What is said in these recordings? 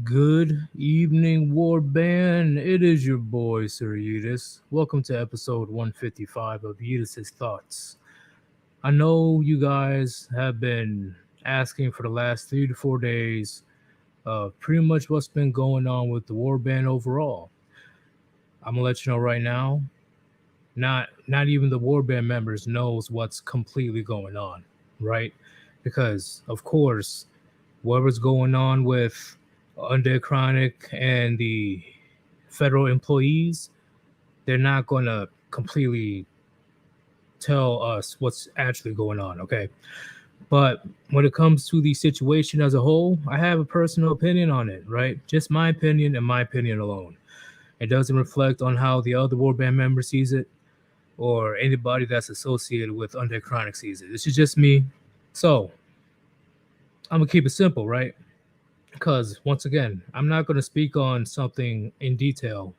Good evening, War Band. It is your boy, Sir Yeetus. Welcome to episode 155 of Yeetus' Thoughts. I know you guys have been asking for the last 3 to 4 days pretty much what's been going on with the War Band overall. I'm gonna let you know right now, not even the War Band members knows what's completely going on, right? Because of course, whatever's going on with Undead Chronic and the federal employees, they're not going to completely tell us what's actually going on, okay? But when it comes to the situation as a whole, I have a personal opinion on it, right? Just my opinion and my opinion alone. It doesn't reflect on how the other Warband member sees it or anybody that's associated with Undead Chronic sees it. This is just me. So I'm going to keep it simple, right? Because once again, I'm not going to speak on something in detail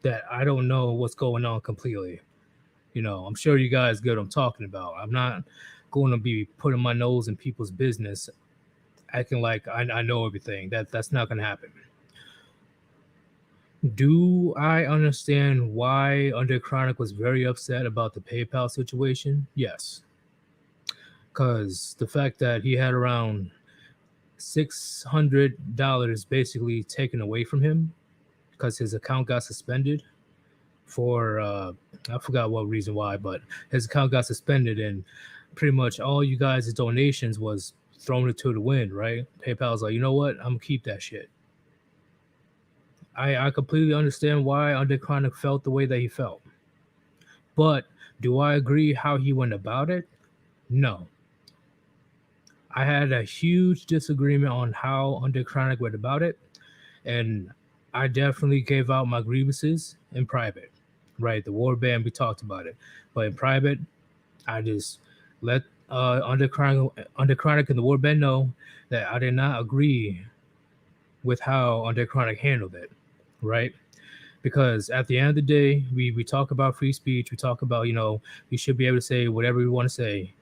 that I don't know what's going on completely. I'm sure you guys get what I'm talking about. I'm not going to be putting my nose in people's business, acting like I know everything. That's not going to happen. Do I understand why Under Chronic was very upset about the PayPal situation? Yes. Because the fact that he had around $600 basically taken away from him because his account got suspended for I forgot what reason why, but his account got suspended and pretty much all you guys' donations was thrown into the wind, right? PayPal's like, you know what? I'm gonna keep that shit. I completely understand why Underchronic felt the way that he felt. But do I agree how he went about it? No. I had a huge disagreement on how Underchronic went about it, and I definitely gave out my grievances in private. Right, the war band, we talked about it, but in private, I just let Under Chronic and the war band know that I did not agree with how Under Chronic handled it. Right, because at the end of the day, we talk about free speech. We talk about we should be able to say whatever we want to say.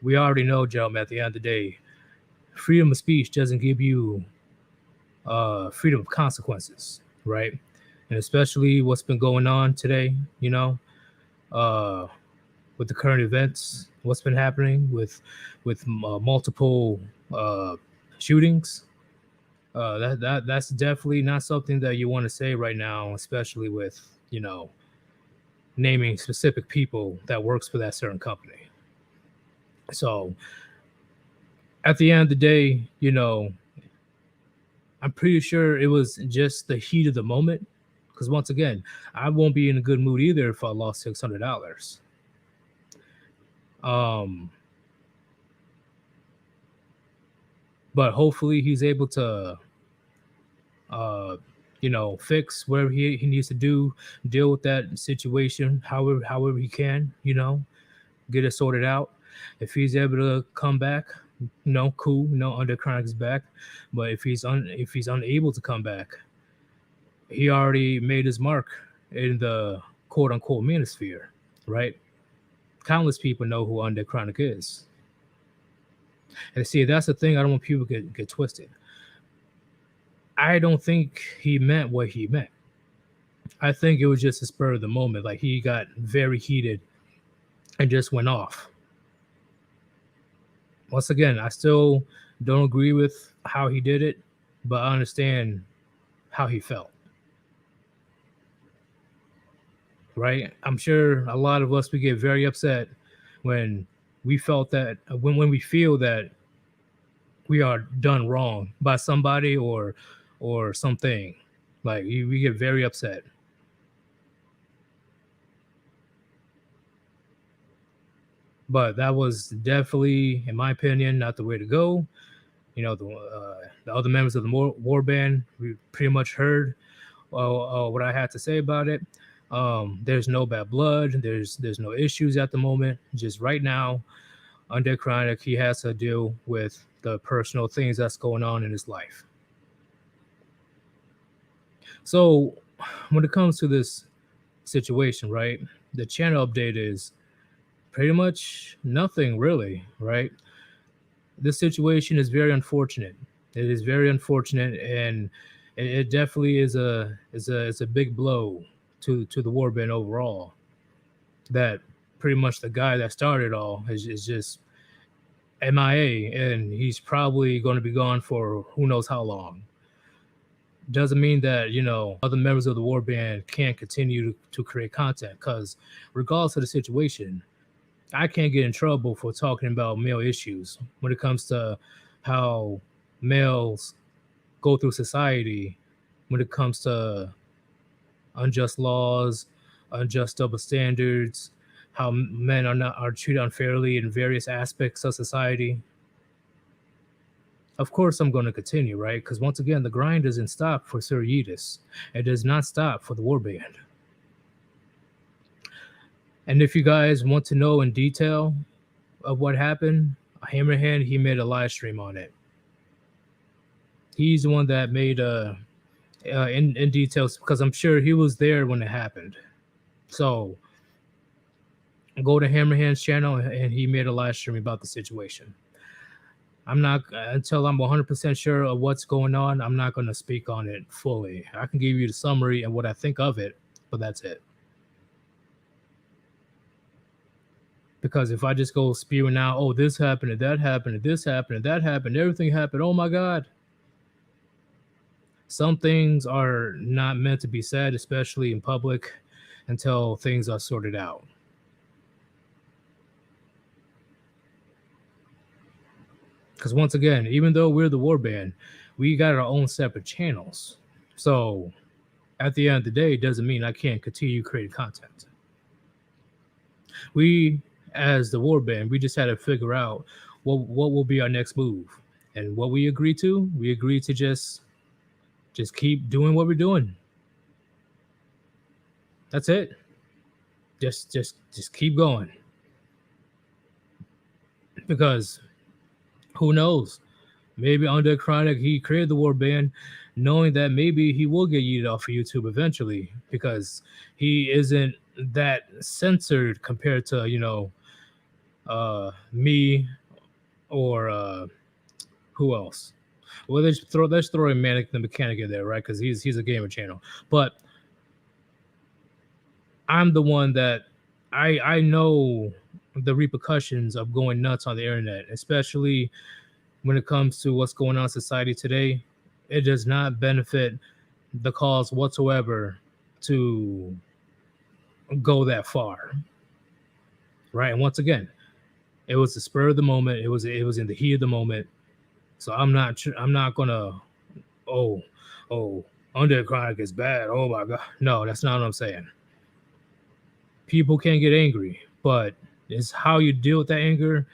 We already know, gentlemen. At the end of the day, freedom of speech doesn't give you freedom of consequences, right? And especially what's been going on today, uh, with the current events, what's been happening with multiple uh, shootings. That's definitely not something that you want to say right now, especially with naming specific people that works for that certain company. So at the end of the day, I'm pretty sure it was just the heat of the moment. Because once again, I won't be in a good mood either if I lost $600. Um, but hopefully he's able to, uh, fix whatever he needs to do, deal with that situation however he can, get it sorted out. If he's able to come back, cool, Under Chronic's back. But if he's unable to come back, he already made his mark in the quote unquote manosphere, right? Countless people know who Under Chronic is. And see, that's the thing I don't want people to get twisted. I don't think he meant what he meant. I think it was just a spur of the moment. Like he got very heated and just went off. Once again, I still don't agree with how he did it, but I understand how he felt. Right? I'm sure a lot of us we get very upset when we felt that when we feel that we are done wrong by somebody or something. Like we get very upset. But that was definitely, in my opinion, not the way to go. The other members of the war band, we pretty much heard what I had to say about it. There's no bad blood. There's no issues at the moment. Just right now, under Chronic, he has to deal with the personal things that's going on in his life. So when it comes to this situation, right, the channel update is pretty much nothing really, right? This situation is very unfortunate. It is very unfortunate, and it definitely is a big blow to the warband overall. That pretty much the guy that started all is just MIA, and he's probably going to be gone for who knows how long. Doesn't mean that, you know, other members of the warband can't continue to create content, because regardless of the situation, I can't get in trouble for talking about male issues when it comes to how males go through society, when it comes to unjust laws, unjust double standards, how men are treated unfairly in various aspects of society. Of course, I'm going to continue, right? Because once again, the grind doesn't stop for Sir Yeetus. It does not stop for the warband. And if you guys want to know in detail of what happened, Hammerhand, he made a live stream on it. He's the one that made in details, because I'm sure he was there when it happened. So go to Hammerhand's channel, and he made a live stream about the situation. I'm not, until I'm 100% sure of what's going on, I'm not going to speak on it fully. I can give you the summary and what I think of it, but that's it. Because if I just go spewing out, oh, this happened, and that happened, and this happened, and that happened, everything happened, oh my God. Some things are not meant to be said, especially in public, until things are sorted out. Because once again, even though we're the warband, we got our own separate channels. So at the end of the day, it doesn't mean I can't continue creating content. We, as the warband, we just had to figure out what will be our next move. And what we agreed to just keep doing what we're doing. That's it. Just keep going. Because who knows? Maybe under Chronic, he created the warband knowing that maybe he will get yeeted off of YouTube eventually, because he isn't that censored compared to, you know, me or who else? Well, let's throw a Manic the Mechanic in there, right? Because he's a gamer channel. But I'm the one that I know the repercussions of going nuts on the internet, especially when it comes to what's going on in society today. It does not benefit the cause whatsoever to go that far, right? And once again, it was the spur of the moment. It was in the heat of the moment. So I'm not gonna Underground is bad. Oh my God, no, that's not what I'm saying. People can get angry, but it's how you deal with that anger.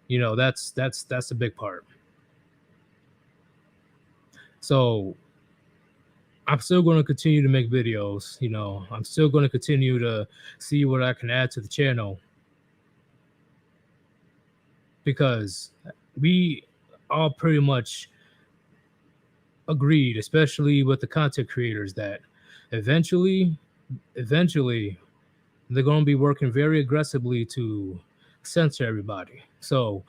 You know, that's a big part. So I'm still going to continue to make videos. You know, I'm still going to continue to see what I can add to the channel, because we all pretty much agreed, especially with the content creators, that eventually they're going to be working very aggressively to censor everybody. So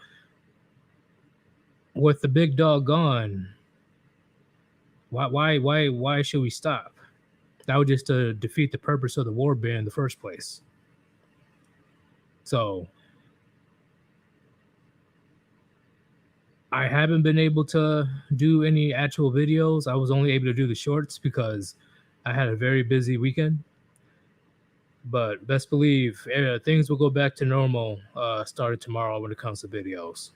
with the big dog gone, why should we stop? That would just defeat the purpose of the warband in the first place. So I haven't been able to do any actual videos. I was only able to do the shorts because I had a very busy weekend. But best believe things will go back to normal starting tomorrow when it comes to videos.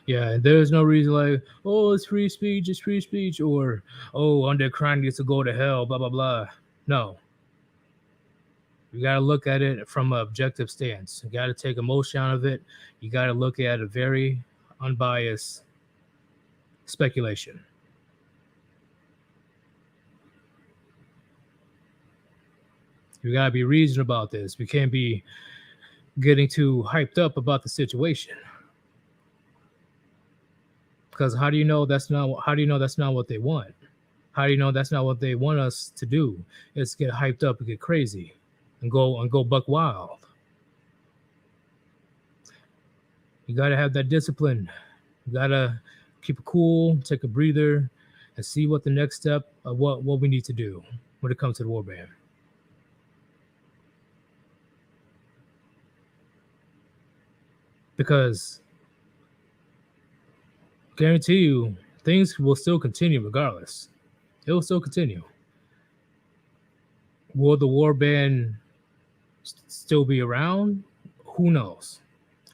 Yeah, and there's no reason like, oh, it's free speech, or oh, under crime gets to go to hell, blah blah blah. No. You got to look at it from an objective stance. You got to take emotion out of it. You got to look at a very unbiased speculation. You got to be reasonable about this. We can't be getting too hyped up about the situation. Because how do you know that's not what they want? How do you know that's not what they want us to do? It's get hyped up and get crazy and go buck wild. You got to have that discipline. You got to keep it cool, take a breather, and see what the next step of what we need to do when it comes to the warband. Because guarantee you, things will still continue regardless. It will still continue. Will the warband still be around? Who knows?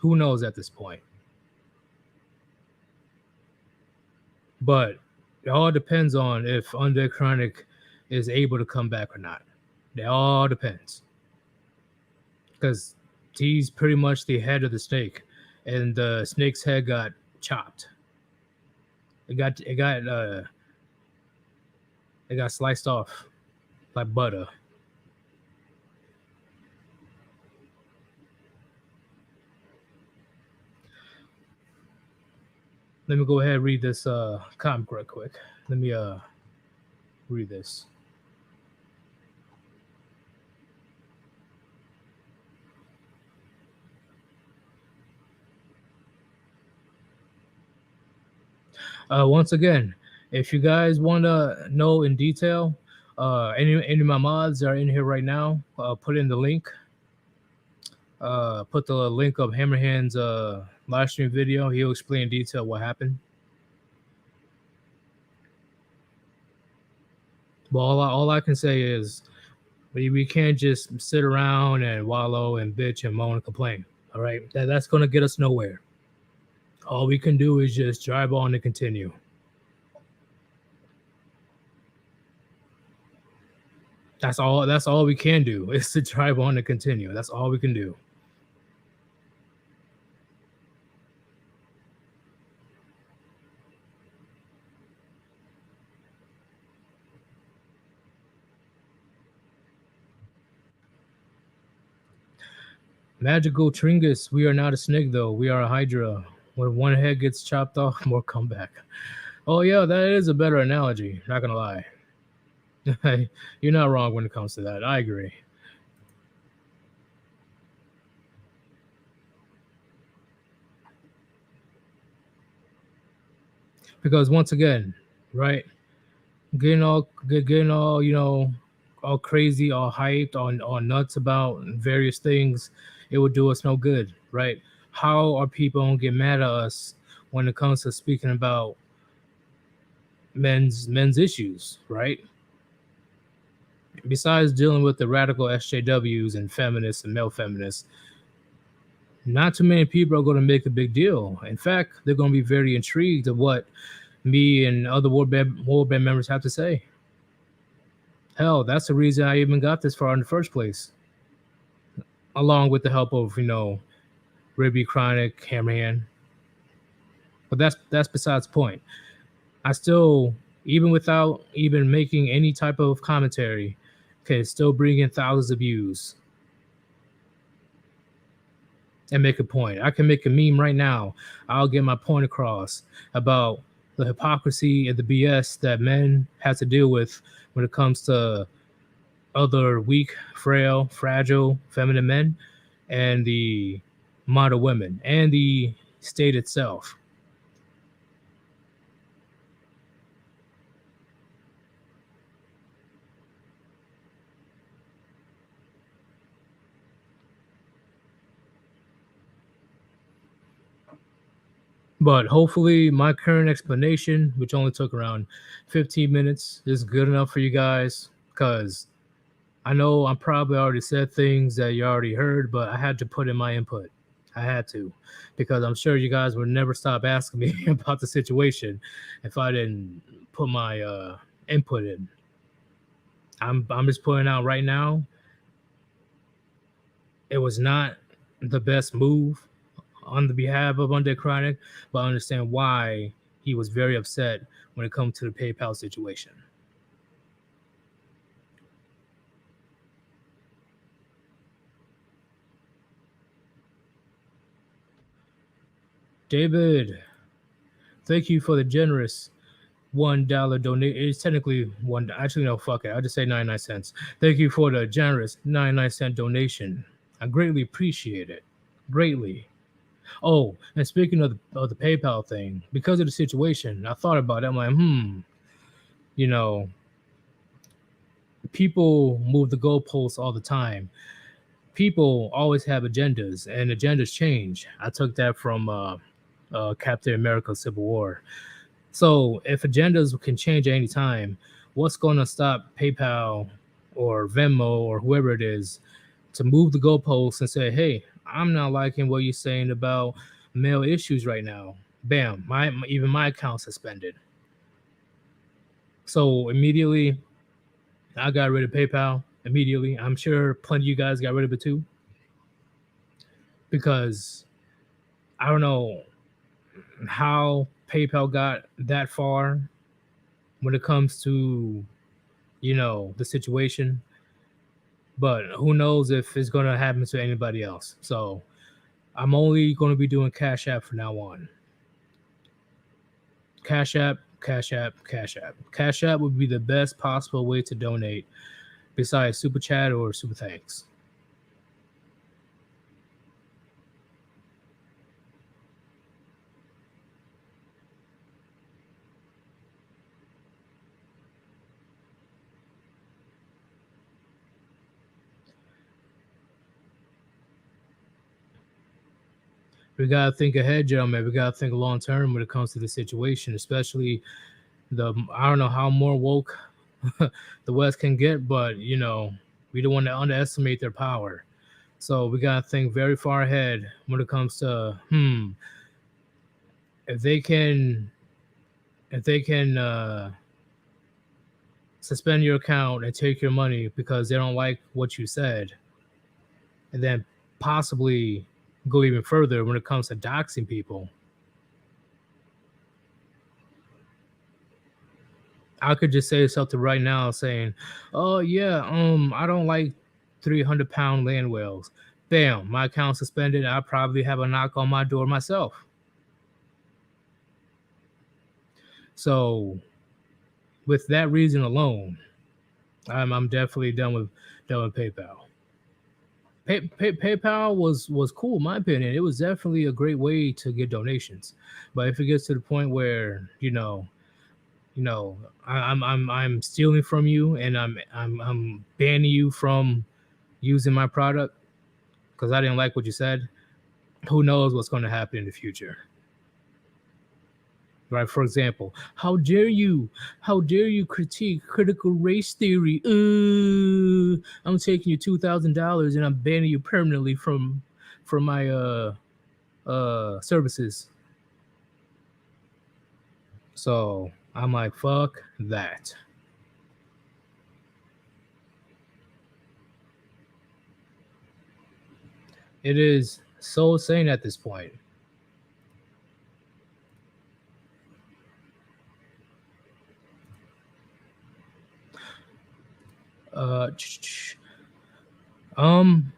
Who knows at this point? But it all depends on if Undead Chronic is able to come back or not. It all depends. Because he's pretty much the head of the snake, and the snake's head got chopped. It got sliced off like butter. Let me go ahead and read this comic real quick. Let me read this. Once again, if you guys want to know in detail, any of my mods are in here right now. Put in the link. Put the link of Hammerhand's live stream video. He'll explain in detail what happened. But all I can say is we can't just sit around and wallow and bitch and moan and complain. All right, that's going to get us nowhere. All we can do is just drive on and continue. That's all we can do is to drive on and continue. That's all we can do. Magical Tringus, we are not a snake though. We are a hydra. When one head gets chopped off, more come back. Oh yeah, that is a better analogy. Not gonna lie. You're not wrong when it comes to that. I agree. Because once again, right, getting all all crazy, all hyped, on nuts about various things, it would do us no good, right? How are people gonna get mad at us when it comes to speaking about men's issues, right? Besides dealing with the radical SJWs and feminists and male feminists, not too many people are going to make a big deal. In fact, they're going to be very intrigued of what me and other warband members have to say. Hell, that's the reason I even got this far in the first place. Along with the help of, Ribby, Chronic, Hammerhand. But that's besides the point. I still, even without even making any type of commentary, can still bring in thousands of views and make a point. I can make a meme right now. I'll get my point across about the hypocrisy and the BS that men have to deal with when it comes to other weak, frail, fragile, feminine men, and the model women, and the state itself. But hopefully my current explanation, which only took around 15 minutes, is good enough for you guys, because I know I probably already said things that you already heard, but I had to put in my input. I had to, because I'm sure you guys would never stop asking me about the situation if I didn't put my input in. I'm just putting out right now, it was not the best move on the behalf of Undead Chronic, but I understand why he was very upset when it comes to the PayPal situation. David, thank you for the generous $1 donation. It's technically one. Actually, no, fuck it. I'll just say 99 cents. Thank you for the generous 99-cent donation. I greatly appreciate it. Greatly. Oh, and speaking of the PayPal thing, because of the situation, I thought about it. I'm like, you know, people move the goalposts all the time. People always have agendas, and agendas change. I took that from Captain America: Civil War. So if agendas can change at any time, what's going to stop PayPal or Venmo or whoever it is to move the goalposts and say, "Hey, I'm not liking what you're saying about male issues right now." Bam, even my account suspended. So immediately, I got rid of PayPal. Immediately, I'm sure plenty of you guys got rid of it too, because I don't know how PayPal got that far when it comes to the situation, but who knows if it's going to happen to anybody else. So I'm only going to be doing Cash App from now on. Cash App, Cash App, Cash App. Cash App would be the best possible way to donate besides Super Chat or Super Thanks. We gotta think ahead, gentlemen. We gotta think long term when it comes to the situation, especially I don't know how more woke the West can get, but we don't want to underestimate their power. So we gotta think very far ahead when it comes to if they can suspend your account and take your money because they don't like what you said, and then possibly go even further when it comes to doxing people. I could just say something right now saying, "Oh yeah, I don't like 300-pound land whales." Bam, my account suspended. I probably have a knock on my door myself. So, with that reason alone, I'm definitely done with PayPal. PayPal was cool, in my opinion. It was definitely a great way to get donations. But if it gets to the point where I'm stealing from you and I'm banning you from using my product because I didn't like what you said, who knows what's going to happen in the future? Right? For example, how dare you? How dare you critique critical race theory? I'm taking you $2,000 and I'm banning you permanently from my services. So I'm like, fuck that. It is so insane at this point. Uh, um.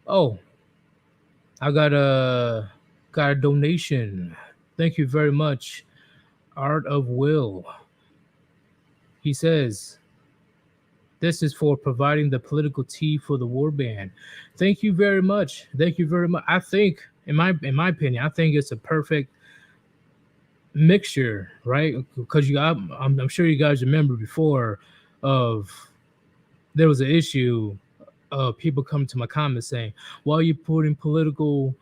Oh, I got a donation. Thank you very much, Art of Will. He says, "This is for providing the political tea for the war band." Thank you very much. Thank you very much. I think, in my opinion, I think it's a perfect mixture, right? Because I'm sure you guys remember before of there was an issue of people coming to my comments saying, "Why are you putting political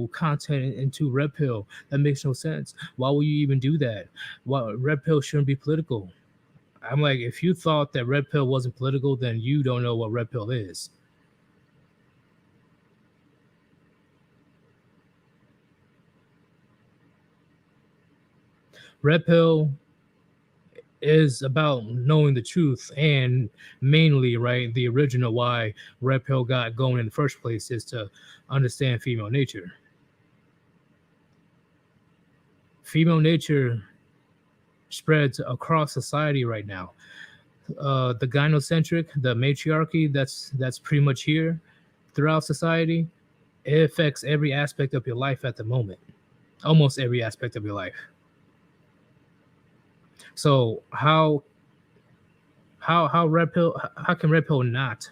content into Red Pill? That makes no sense. Why would you even do that? Why Red Pill shouldn't be political." I'm like, if you thought that Red Pill wasn't political, then you don't know what Red Pill is. Red Pill is about knowing the truth, and mainly, right, the original why Red Pill got going in the first place is to understand female nature. Female nature spreads across society right now. The gynocentric, the matriarchy that's pretty much here throughout society, it affects every aspect of your life at the moment. Almost every aspect of your life. So how Red Pill, how can Red Pill not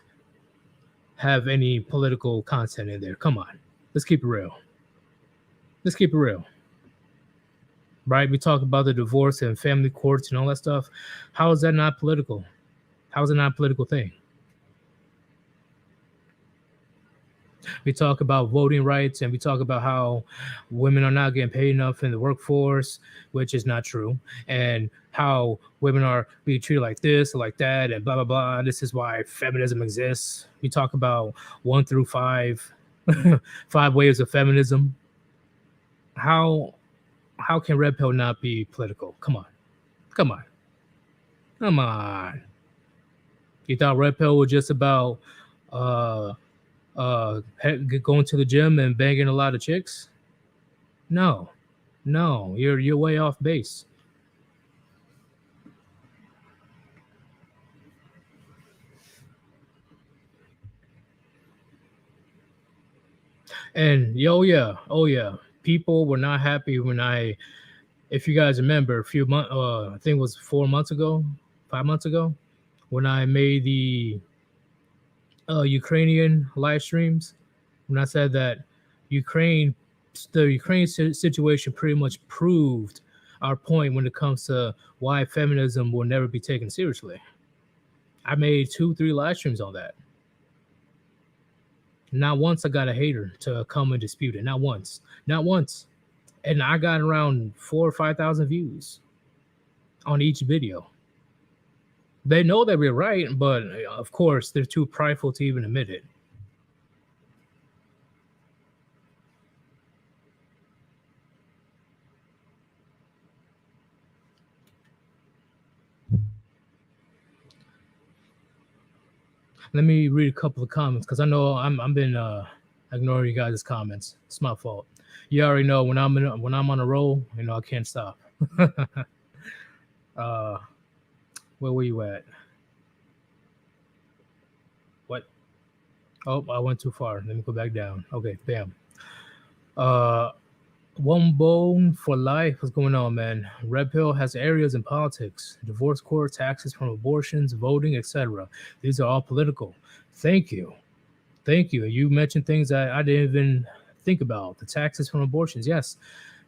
have any political content in there? Come on. Let's keep it real. Let's keep it real. Right? We talk about the divorce and family courts and all that stuff. How is that not political? How is it not a political thing? We talk about voting rights and we talk about how women are not getting paid enough in the workforce, which is not true, and how women are being treated like this or like that, and blah blah blah. This is why feminism exists. We talk about 1 through 5, 5 waves of feminism. How how can red pill not be political? Come on, come on, come on. You thought red pill was just about uh going to the gym and banging a lot of chicks? No, no, you're way off base. And oh yeah, people were not happy when if you guys remember, a few months, I think it was 4 months ago, 5 months ago, when I made the Ukrainian live streams, when I said that Ukraine, the Ukraine situation pretty much proved our point when it comes to why feminism will never be taken seriously. I made 2, 3 live streams on that. Not once I got a hater to come and dispute it. Not once. Not once. And I got around 4 or 5 thousand views on each video. They know that we're right, but of course they're too prideful to even admit it. Let me read a couple of comments because I know I'm been ignoring you guys' comments. It's my fault. You already know when I'm on a roll, I can't stop. uh, where were you at? What? Oh, I went too far. Let me go back down. Okay, bam. Uh, One bone for life. What's going on, man? Red pill has areas in politics, divorce court, taxes from abortions, voting, etc. These are all political. Thank you. Thank you. You mentioned things that I didn't even think about. The taxes from abortions. Yes,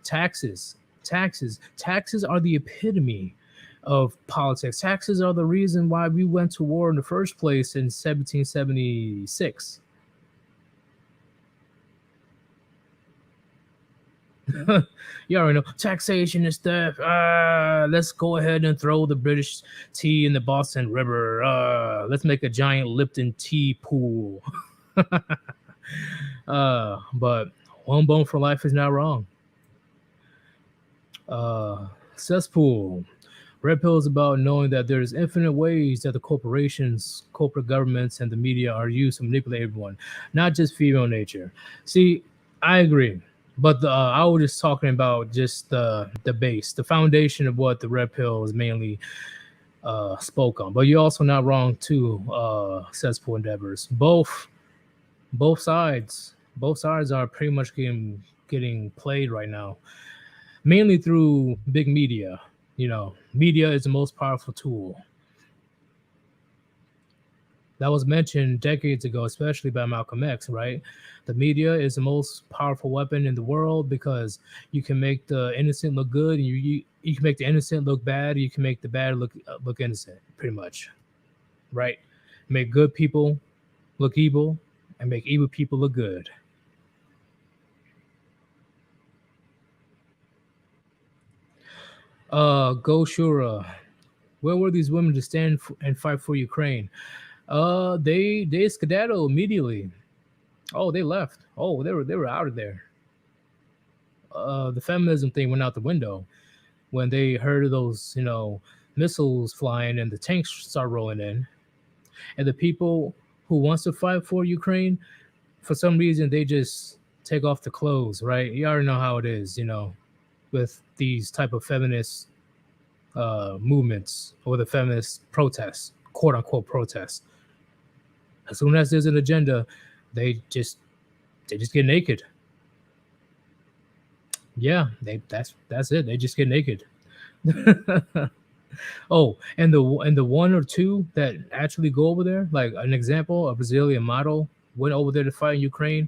taxes. Taxes are the epitome of politics. Taxes are the reason why we went to war in the first place in 1776. You already know taxation is theft. Let's go ahead and throw the British tea in the Boston River. Let's make a giant Lipton tea pool. But one bone for life is not wrong. Cesspool. Red pill is about knowing that there's infinite ways that the corporations, corporate governments, and the media are used to manipulate everyone, not just female nature. See, I agree. But I was just talking about just the base, the foundation of what the red pill is mainly spoke on. But you're also not wrong too, cesspool endeavors. Both sides are pretty much getting played right now, mainly through big media. Media is the most powerful tool. That was mentioned decades ago, especially by Malcolm X, right? The media is the most powerful weapon in the world because you can make the innocent look good, and you can make the innocent look bad, you can make the bad look innocent, pretty much, right? Make good people look evil, and make evil people look good. Go Shura. Where were these women to stand and fight for Ukraine? They skedaddled immediately. Oh, they left. Oh, they were out of there. The feminism thing went out the window when they heard of those, missiles flying and the tanks start rolling in. And the people who wants to fight for Ukraine, for some reason, they just take off the clothes, right? You already know how it is, with these type of feminist movements or the feminist protests, quote unquote protests. As soon as there's an agenda, they just get naked. Yeah, that's it. They just get naked. Oh, and the one or two that actually go over there, like an example, a Brazilian model went over there to fight in Ukraine.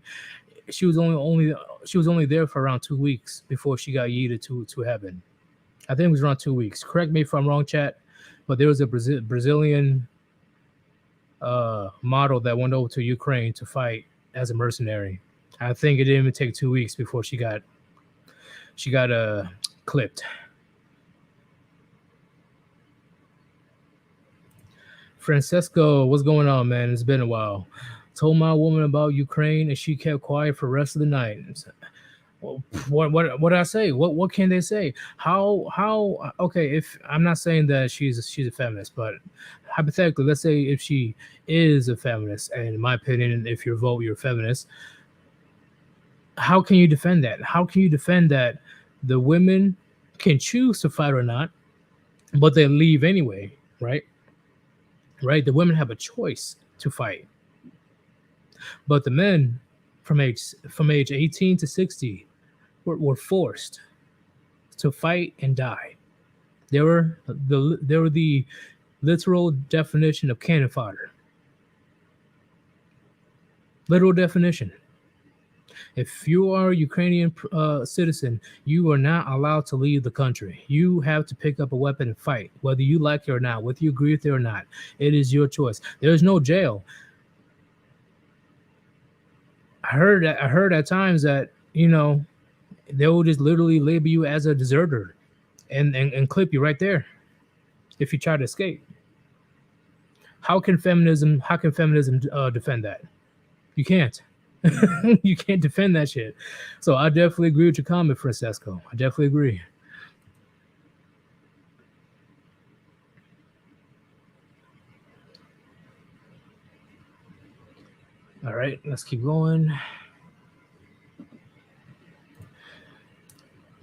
she was only there for around 2 weeks before she got yeeted to heaven. I think it was around 2 weeks. Correct me if I'm wrong, chat, but there was a Brazilian model that went over to Ukraine to fight as a mercenary. I think it didn't even take 2 weeks before she got clipped. Francesco, what's going on, man? It's been a while. Told my woman about Ukraine and she kept quiet for the rest of the night. What did I say? What can they say? How okay, if I'm not saying that she's a feminist, but hypothetically, let's say if she is a feminist, and in my opinion, if you vote you're a feminist, how can you defend that? How can you defend that the women can choose to fight or not, but they leave anyway, right? Right? The women have a choice to fight. But the men from age 18 to 60 were forced to fight and die. They were the literal definition of cannon fodder. Literal definition. If you are a Ukrainian citizen, you are not allowed to leave the country. You have to pick up a weapon and fight, whether you like it or not, whether you agree with it or not. It is your choice. There's no jail. I heard at times that, you know, they will just literally label you as a deserter and clip you right there if you try to escape. How can feminism defend that? You can't. You can't defend that shit. So I definitely agree with your comment, Francesco. I definitely agree. All right, let's keep going.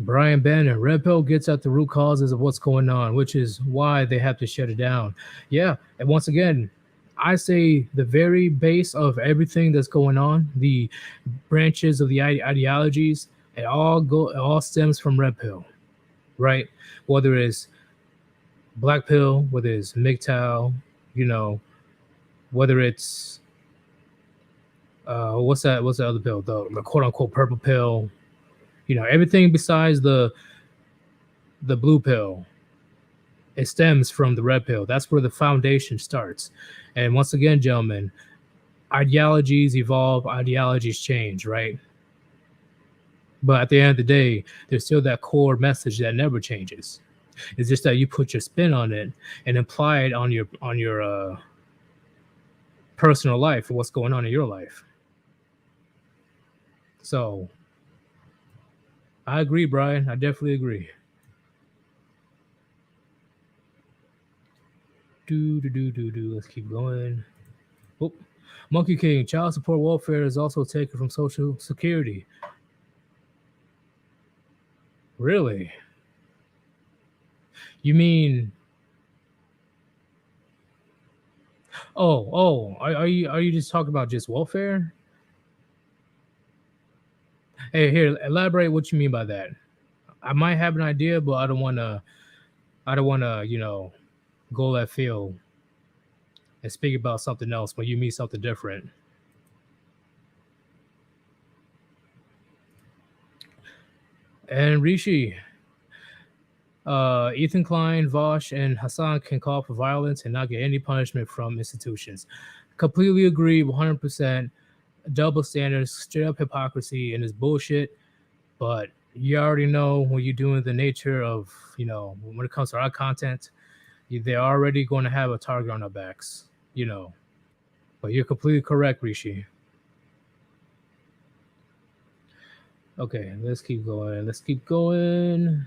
Brian Banner, Red Pill gets at the root causes of what's going on, which is why they have to shut it down. Yeah, and once again, I say the very base of everything that's going on, the branches of the ideologies, it all stems from Red Pill, right? Whether it's Black Pill, whether it's MGTOW, you know, whether it's what's the other pill, the quote unquote purple pill, you know, everything besides the blue pill, it stems from the red pill. That's where the foundation starts. And once again, gentlemen, ideologies evolve, ideologies change, right? But at the end of the day, there's still that core message that never changes. It's just that you put your spin on it and apply it on your personal life and what's going on in your life. So I agree, Brian. I definitely agree. Let's keep going. Oh, Monkey King, child support welfare is also taken from Social Security. Really? You mean? Are you just talking about just welfare? Hey, here, elaborate what you mean by that. I might have an idea, but I don't wanna, you know, go left field and speak about something else when you mean something different. And Rishi, Ethan Klein, Vosh, and Hassan can call for violence and not get any punishment from institutions. Completely agree, 100%. Double standards, straight up hypocrisy, and it's bullshit. But you already know when you're doing the nature of, you know, when it comes to our content, they're already going to have a target on our backs, you know. But you're completely correct, Rishi. Okay, let's keep going. Let's keep going.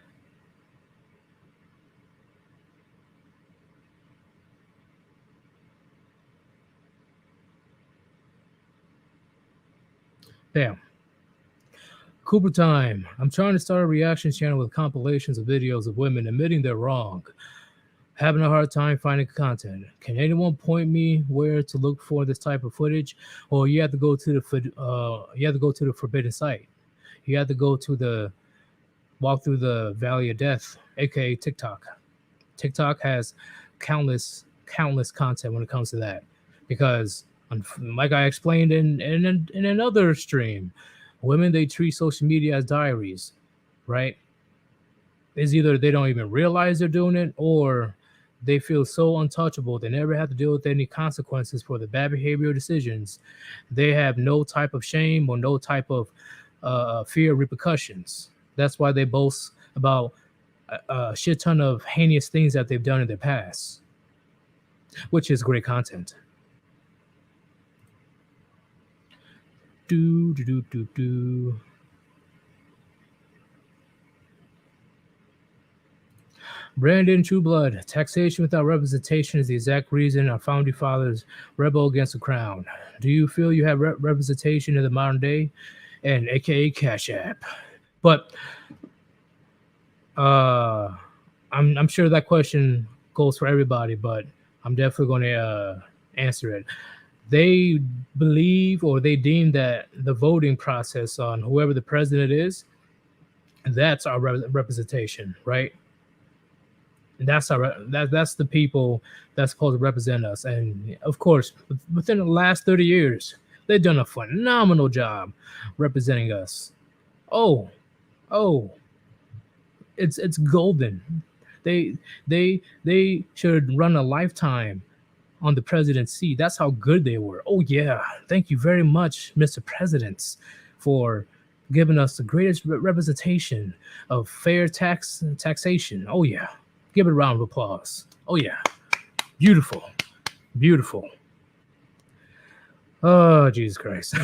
Bam. Cooper time. I'm trying to start a reaction channel with compilations of videos of women admitting they're wrong. Having a hard time finding content. Can anyone point me where to look for this type of footage? Or you have to go to the forbidden site. You have to go to walk through the valley of death, aka TikTok. TikTok has countless content when it comes to that, because like I explained in another stream, Women, they treat social media as diaries, right? It's either they don't even realize they're doing it, or they feel so untouchable they never have to deal with any consequences for the bad behavior decisions. They have no type of shame or no type of fear of repercussions. That's why they boast about a shit ton of heinous things that they've done in their past, which is great content. Do do do do do. Brandon Trueblood, taxation without representation is the exact reason our founding fathers rebel against the crown. Do you feel you have representation in the modern day? And AKA Cash App. But I'm sure that question goes for everybody, but I'm definitely going to answer it. They believe or they deem that the voting process on whoever the president is, that's our representation, right? That's that's the people that's supposed to represent us. And of course, within the last 30 years, they've done a phenomenal job representing us. Oh, oh, it's golden. They should run a lifetime on the president's seat. That's how good they were. Oh yeah, thank you very much, Mr. Presidents, for giving us the greatest representation of fair taxation. Oh yeah, give it a round of applause. Oh yeah, beautiful, beautiful. Oh Jesus Christ.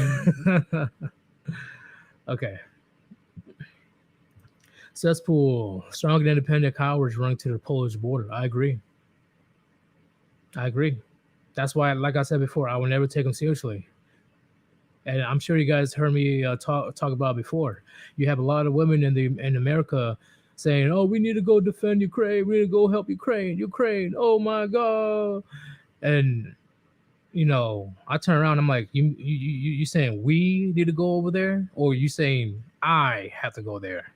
Okay. Cesspool, strong and independent cowards running to the Polish border. I agree. I agree. That's why, like I said before, I will never take them seriously. And I'm sure you guys heard me talk about before. You have a lot of women in America saying, "Oh, we need to go defend Ukraine. We need to go help Ukraine. Ukraine. Oh my God!" And I turn around. I'm like, you saying we need to go over there, or you saying I have to go there?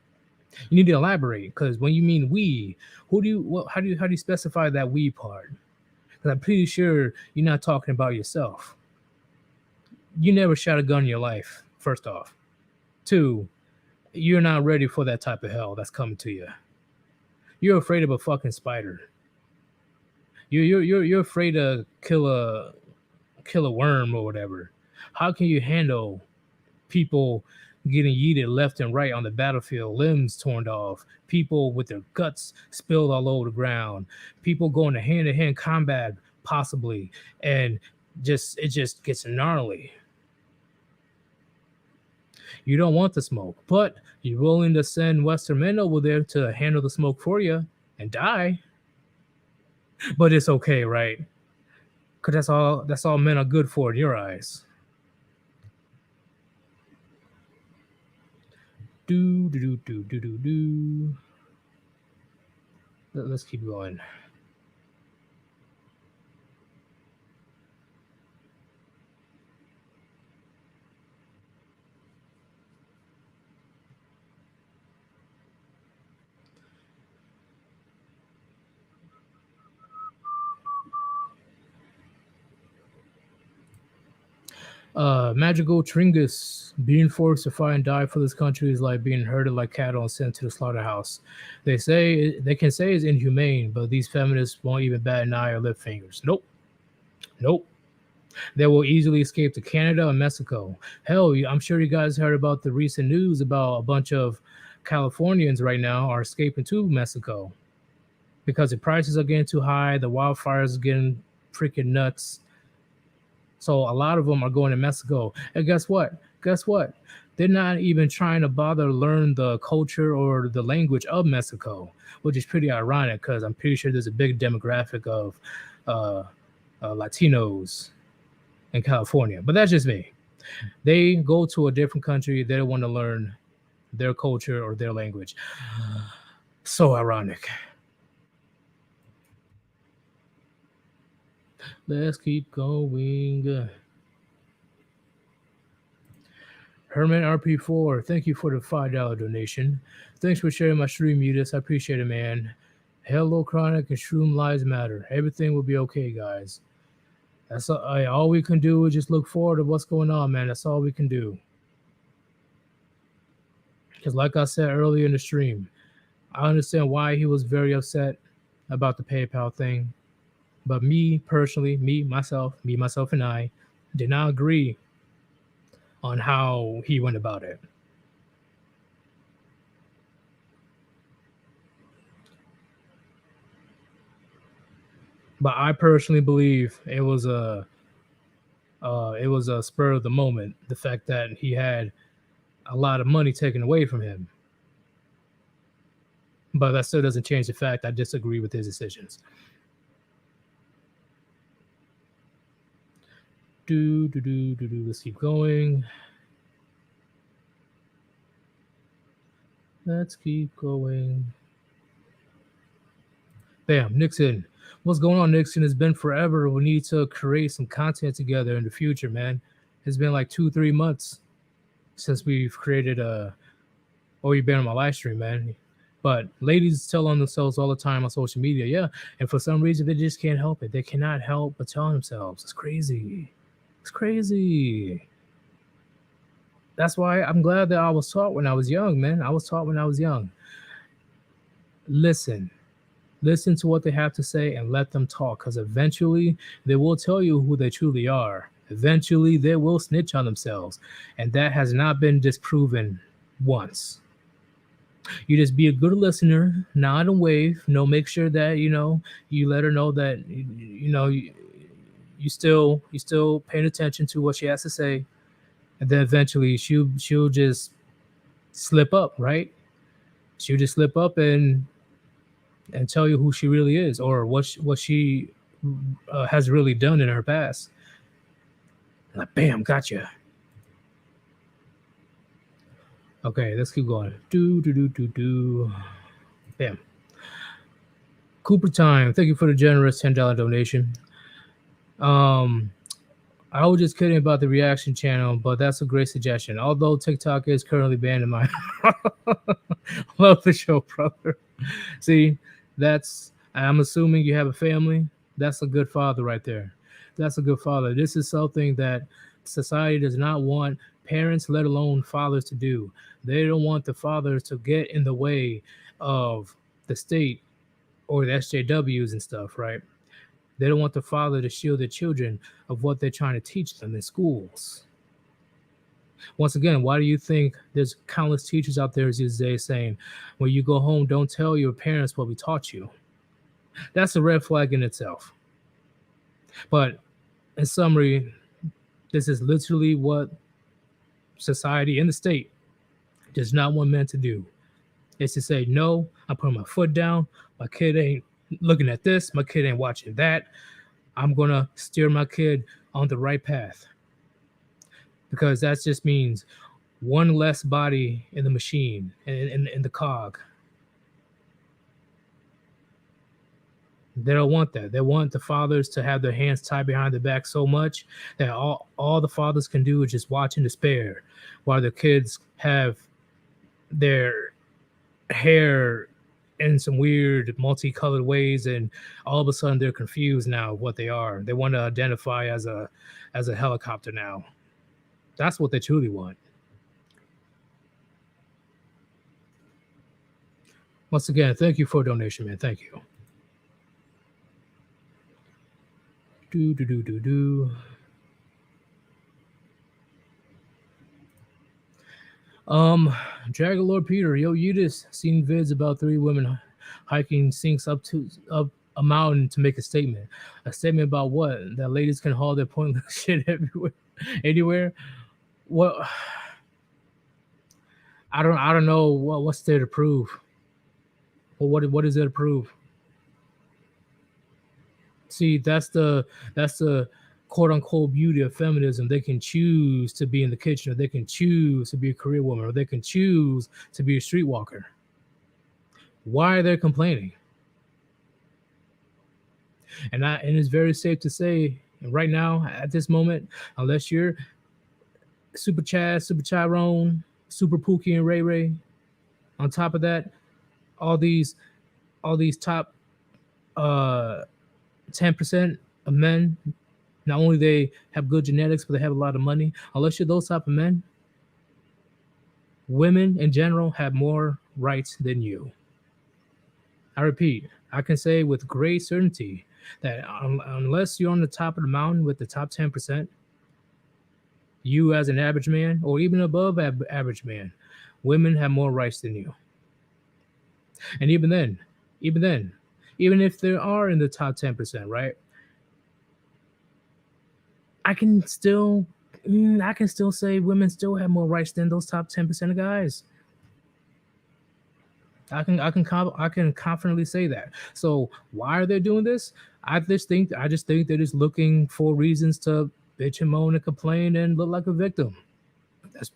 You need to elaborate, because when you mean we, who do you? How do you specify that we part? Because I'm pretty sure you're not talking about yourself. You never shot a gun in your life, first off. Two, you're not ready for that type of hell that's coming to you. You're afraid of a fucking spider. You're afraid to kill a worm or whatever. How can you handle people getting yeeted left and right on the battlefield, limbs torn off, people with their guts spilled all over the ground, people going to hand-to-hand combat possibly, and it just gets gnarly. You don't want the smoke, but you're willing to send Western men over there to handle the smoke for you and die. But it's okay, right? Because that's all men are good for in your eyes. Do do do do do do. Let's keep going. Magical Tringus, being forced to fight and die for this country is like being herded like cattle and sent to the slaughterhouse. They can say it's inhumane, but these feminists won't even bat an eye or lift fingers. Nope, nope. They will easily escape to Canada and Mexico. Hell, I'm sure you guys heard about the recent news about a bunch of Californians right now are escaping to Mexico because the prices are getting too high, the wildfires are getting freaking nuts. So a lot of them are going to Mexico. And guess what? Guess what? They're not even trying to bother to learn the culture or the language of Mexico, which is pretty ironic because I'm pretty sure there's a big demographic of Latinos in California. But that's just me. They go to a different country. They don't want to learn their culture or their language. So ironic. Let's keep going. Herman RP4, thank you for the $5 donation. Thanks for sharing my stream, Yeetus. I appreciate it, man. Hello, Chronic and Shroom Lives Matter. Everything will be okay, guys. That's all we can do is just look forward to what's going on, man. That's all we can do. Because, like I said earlier in the stream, I understand why he was very upset about the PayPal thing. But me personally, myself, and I did not agree on how he went about it. But I personally believe it was a spur of the moment. The fact that he had a lot of money taken away from him. But that still doesn't change the fact I disagree with his decisions. Let's keep going. Let's keep going. Bam, Nixon. What's going on, Nixon? It's been forever. We need to create some content together in the future, man. It's been like 2-3 months since we've created or you've been on my live stream, man. But ladies tell on themselves all the time on social media, yeah. And for some reason, they just can't help it. They cannot help but tell themselves. It's crazy. It's crazy. That's why I'm glad that I was taught when I was young, man. I was taught when I was young. Listen to what they have to say and let them talk, because eventually they will tell you who they truly are. Eventually they will snitch on themselves, and that has not been disproven once. You just be a good listener, nod and wave, make sure that you let her know that you still paying attention to what she has to say, and then eventually she'll just slip up, right? She'll just slip up and tell you who she really is, or what she has really done in her past. Like, bam, gotcha. Okay, let's keep going. Bam. Cooper Time, thank you for the generous $10 donation. I was just kidding about the reaction channel, but that's a great suggestion. Although TikTok is currently banned in my love the show, brother. See, I'm assuming you have a family. That's a good father right there. That's a good father. This is something that society does not want parents, let alone fathers, to do. They don't want the fathers to get in the way of the state or the SJWs and stuff, right? They don't want the father to shield their children of what they're trying to teach them in schools. Once again, why do you think there's countless teachers out there these days saying, when you go home, don't tell your parents what we taught you? That's a red flag in itself. But in summary, this is literally what society and the state does not want men to do. It's to say, no, I'm putting my foot down. My kid ain't looking at this. My kid ain't watching that. I'm going to steer my kid on the right path. Because that just means one less body in the machine, in the cog. They don't want that. They want the fathers to have their hands tied behind their back so much that all the fathers can do is just watch in despair while the kids have their hair in some weird multicolored ways, and all of a sudden they're confused now what they are. They want to identify as a helicopter now. That's what they truly want. Once again, thank you for a donation, man. Thank you. Dragon Lord Peter, yo, Yeetus, seen vids about 3 women hiking sinks up a mountain to make a statement. A statement about what? That ladies can haul their pointless shit everywhere, anywhere. What? I don't know what's there to prove. Well, what is there to prove? See, that's the quote unquote beauty of feminism. They can choose to be in the kitchen, or they can choose to be a career woman, or they can choose to be a streetwalker. Why are they complaining? And it's very safe to say right now, at this moment, unless you're Super Chad, Super Chiron, Super Pookie, and Ray Ray, on top of that, all these top 10% of men, not only they have good genetics, but they have a lot of money. Unless you're those type of men, women in general have more rights than you. I repeat, I can say with great certainty that unless you're on the top of the mountain with the top 10%, you as an average man or even above average man, women have more rights than you. And even then, even if they are in the top 10%, right? I can still say women still have more rights than those top 10% of guys. I can confidently say that. So why are they doing this? I just think they're just looking for reasons to bitch and moan and complain and look like a victim.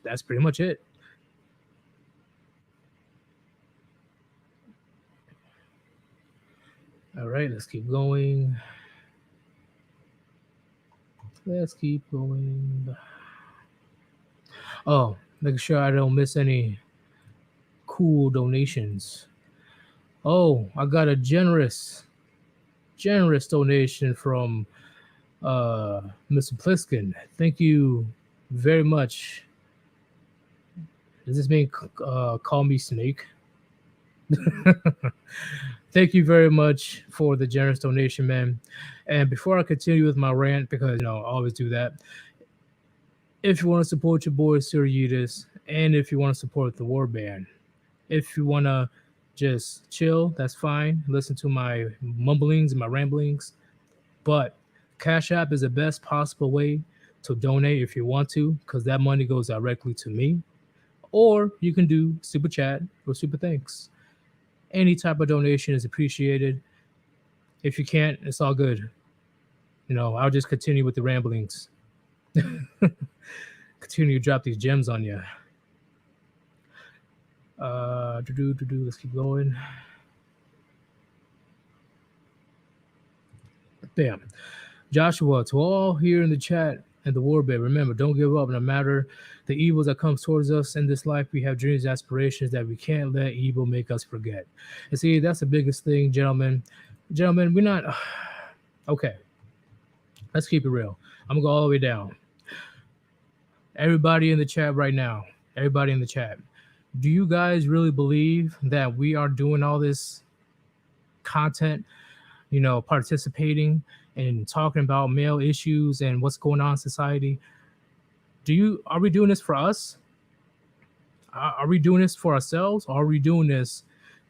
That's pretty much it. All right, let's keep going. Let's keep going. Oh, making sure I don't miss any cool donations. Oh, I got a generous donation from Mr. Pliskin. Thank you very much. Does this mean call me Snake? Thank you very much for the generous donation, man. And before I continue with my rant, because I always do that. If you want to support your boy Sir Yeetus, and if you want to support the War Band, if you want to just chill, that's fine. Listen to my mumblings and my ramblings. But Cash App is the best possible way to donate if you want to, because that money goes directly to me. Or you can do Super Chat or Super Thanks. Any type of donation is appreciated. If you can't, it's all good. I'll just continue with the ramblings. Continue to drop these gems on you. Let's keep going. Bam. Joshua, to all here in the chat and the warband, remember, don't give up no matter the evils that comes towards us in this life. We have dreams and aspirations that we can't let evil make us forget. And see, that's the biggest thing, gentlemen. We're not okay. Let's keep it real. I'm gonna go all the way down. Everybody in the chat right now, everybody in the chat, do you guys really believe that we are doing all this content, participating and talking about male issues and what's going on in society? Are we doing this for us? Are we doing this for ourselves? Or are we doing this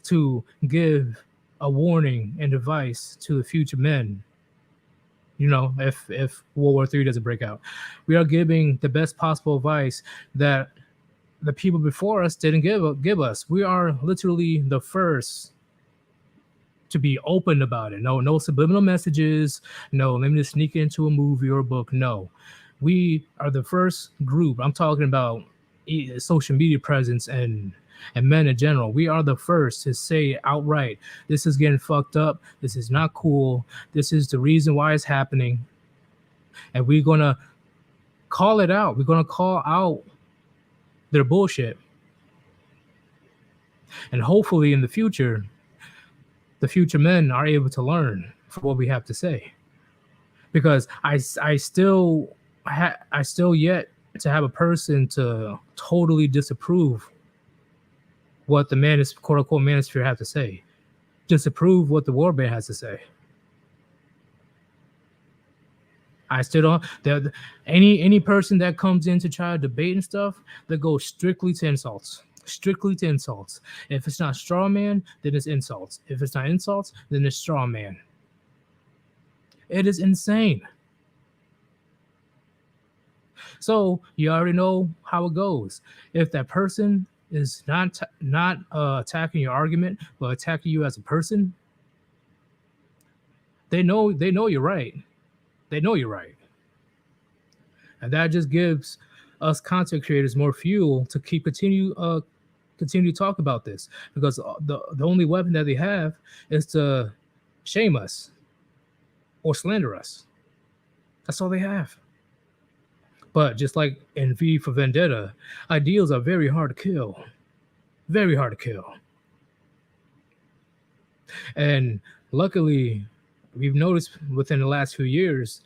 to give a warning and advice to the future men? If World War III doesn't break out, we are giving the best possible advice that the people before us didn't give us. We are literally the first to be open about it. No subliminal messages. No, let me just sneak into a movie or a book. No, we are the first group. I'm talking about social media presence and men in general. We are the first to say outright, this is getting fucked up. This is not cool. This is the reason why it's happening. And we're going to call it out. We're going to call out their bullshit. And hopefully in the future men are able to learn from what we have to say. Because I still yet to have a person to totally disapprove what the quote unquote manosphere have to say, disapprove what the War Band has to say. I still don't. Any person that comes in to try to debate and stuff, that goes strictly to insults. Strictly to insults. If it's not straw man, then it's insults. If it's not insults, then it's straw man. It is insane. So you already know how it goes. If that person is not attacking your argument, but attacking you as a person, they know you're right. They know you're right. And that just gives us content creators more fuel to continue to talk about this, because the only weapon that they have is to shame us or slander us. That's all they have. But just like in V for Vendetta, ideals are very hard to kill. Very hard to kill. And luckily, we've noticed within the last few years,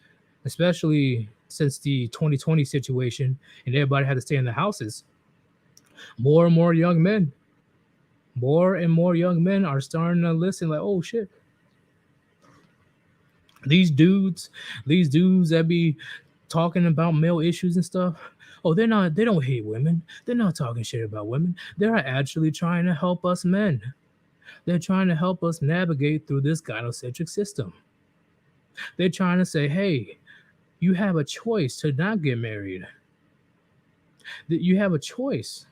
especially since the 2020 situation and everybody had to stay in their houses, More and more young men, more and more young men are starting to listen like, oh shit. These dudes, these dudes that be talking about male issues and stuff. Oh, they don't hate women. They're not talking shit about women. They're actually trying to help us men. They're trying to help us navigate through this gynocentric system. They're trying to say, hey, you have a choice to not get married. That you have a choice.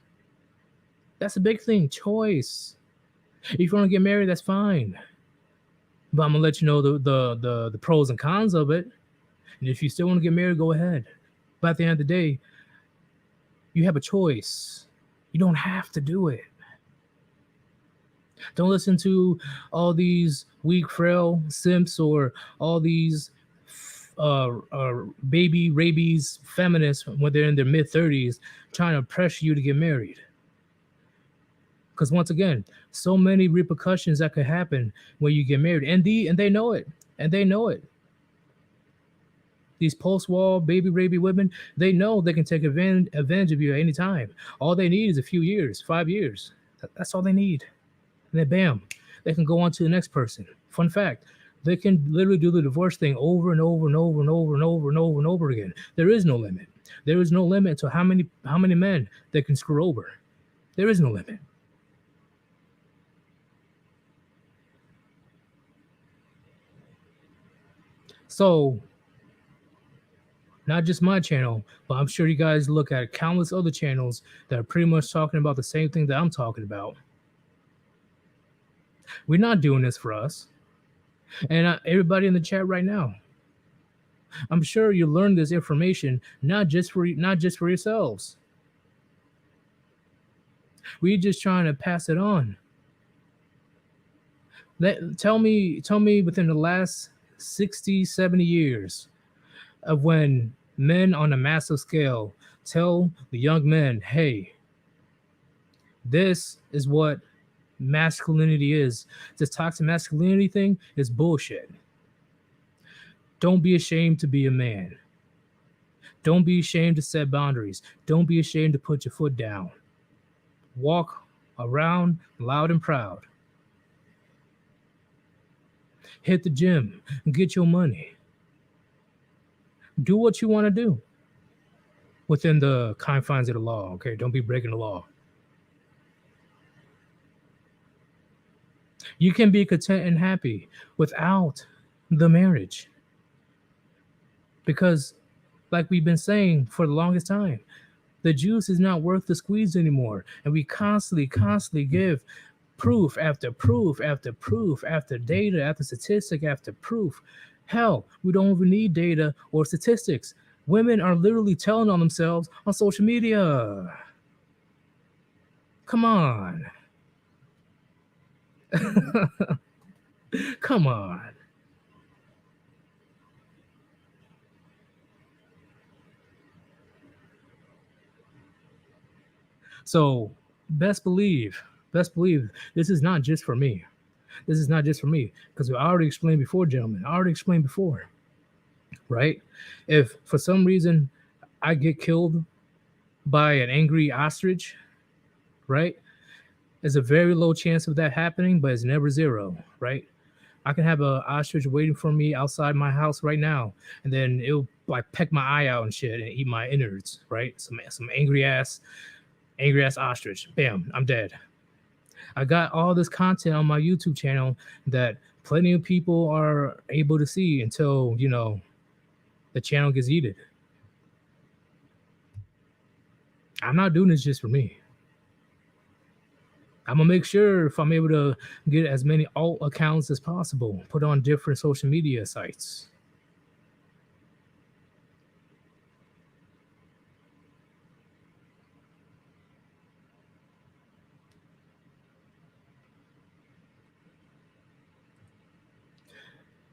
That's a big thing. Choice. If you want to get married, that's fine. But I'm gonna let you know the pros and cons of it. And if you still want to get married, go ahead. But at the end of the day, you have a choice. You don't have to do it. Don't listen to all these weak, frail simps or all these baby rabies feminists when they're in their mid 30s trying to pressure you to get married. Because once again, so many repercussions that could happen when you get married, and they know it, and they know it. These post-war baby rapey women, they know they can take advantage of you at any time. All they need is a few years, 5 years. That's all they need. And then bam, they can go on to the next person. Fun fact, they can literally do the divorce thing over and over and over and over and over and over and over again. There is no limit. There is no limit to how many men they can screw over. There is no limit. So, not just my channel, but I'm sure you guys look at countless other channels that are pretty much talking about the same thing that I'm talking about. We're not doing this for us. And everybody in the chat right now, I'm sure you learned this information not just for yourselves. We're just trying to pass it on. Tell me within the last 60, 70 years of when men on a massive scale tell the young men, hey, this is what masculinity is. This toxic masculinity thing is bullshit. Don't be ashamed to be a man. Don't be ashamed to set boundaries. Don't be ashamed to put your foot down. Walk around loud and proud. Hit the gym and get your money. Do what you want to do within the confines of the law, okay? Don't be breaking the law. You can be content and happy without the marriage. Because, like we've been saying for the longest time, the juice is not worth the squeeze anymore. And we constantly give proof after proof after proof after data after statistic after proof. Hell, we don't even need data or statistics. Women are literally telling on themselves on social media. Come on. Come on. So best believe this is not just for me. This is not just for me, because I already explained before, gentlemen. I already explained before, right? If for some reason I get killed by an angry ostrich, right? There's a very low chance of that happening, but it's never zero, right? I can have an ostrich waiting for me outside my house right now, and then it'll like peck my eye out and shit and eat my innards, right? Some angry ass ostrich. Bam, I'm dead. I got all this content on my YouTube channel that plenty of people are able to see until, the channel gets yeeted. I'm not doing this just for me. I'm gonna make sure if I'm able to get as many alt accounts as possible, put on different social media sites.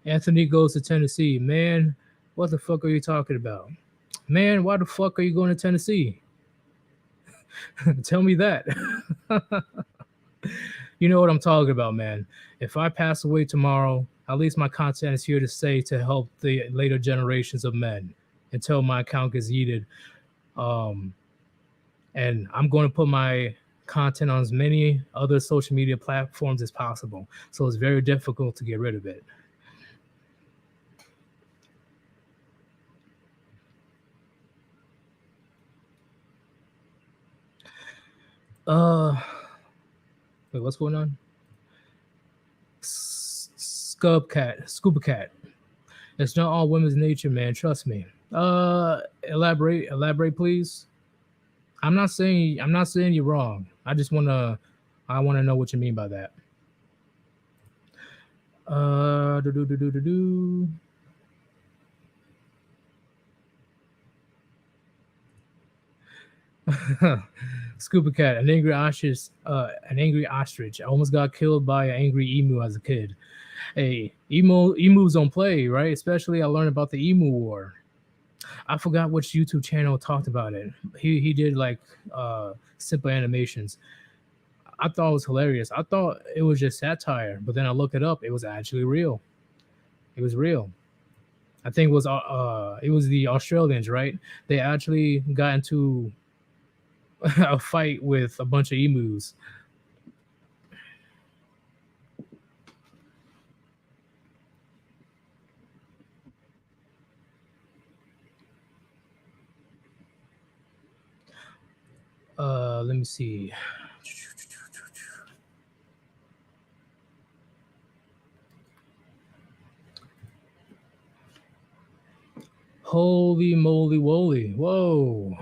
Anthony goes to Tennessee. Man, what the fuck are you talking about? Man, why the fuck are you going to Tennessee? Tell me that. You know what I'm talking about, man. If I pass away tomorrow, at least my content is here to stay to help the later generations of men until my account gets yeeted. And I'm going to put my content on as many other social media platforms as possible. So it's very difficult to get rid of it. Uh, wait, what's going on? Scuba cat. It's not all women's nature, man. Trust me. Elaborate, please. I'm not saying you're wrong. I wanna know what you mean by that. Do do do do do do. Scuba cat, an angry ostrich. An angry ostrich. I almost got killed by an angry emu as a kid. Hey, emus don't play, right? Especially I learned about the emu war. I forgot which YouTube channel talked about it. He did like simple animations. I thought it was hilarious. I thought it was just satire, but then I looked it up. It was actually real. It was real. I think it was the Australians, right? They actually got into a fight with a bunch of emus. Let me see. Holy moly woly. Whoa.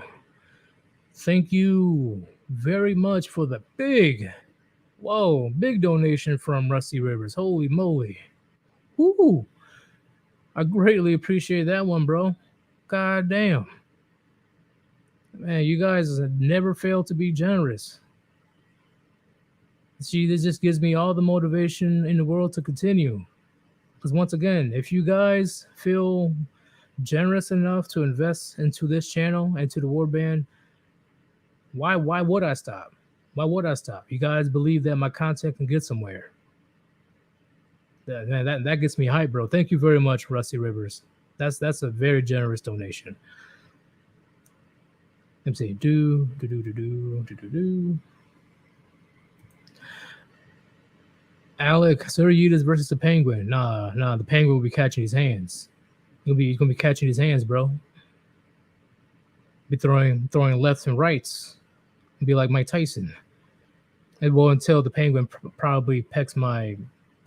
Thank you very much for the big donation from Rusty Rivers. Holy moly. Woo. I greatly appreciate that one, bro. God damn. Man, you guys have never failed to be generous. See, this just gives me all the motivation in the world to continue. Because once again, if you guys feel generous enough to invest into this channel and to the Warband, why would I stop? Why would I stop? You guys believe that my content can get somewhere. That gets me hyped, bro. Thank you very much, Rusty Rivers. That's a very generous donation. Let me see. Do. Alec, Sir Yeetus versus the Penguin. Nah, the Penguin will be catching his hands. He's gonna be catching his hands, bro. Be throwing lefts and rights. Be like Mike Tyson. And well, until the Penguin probably pecks my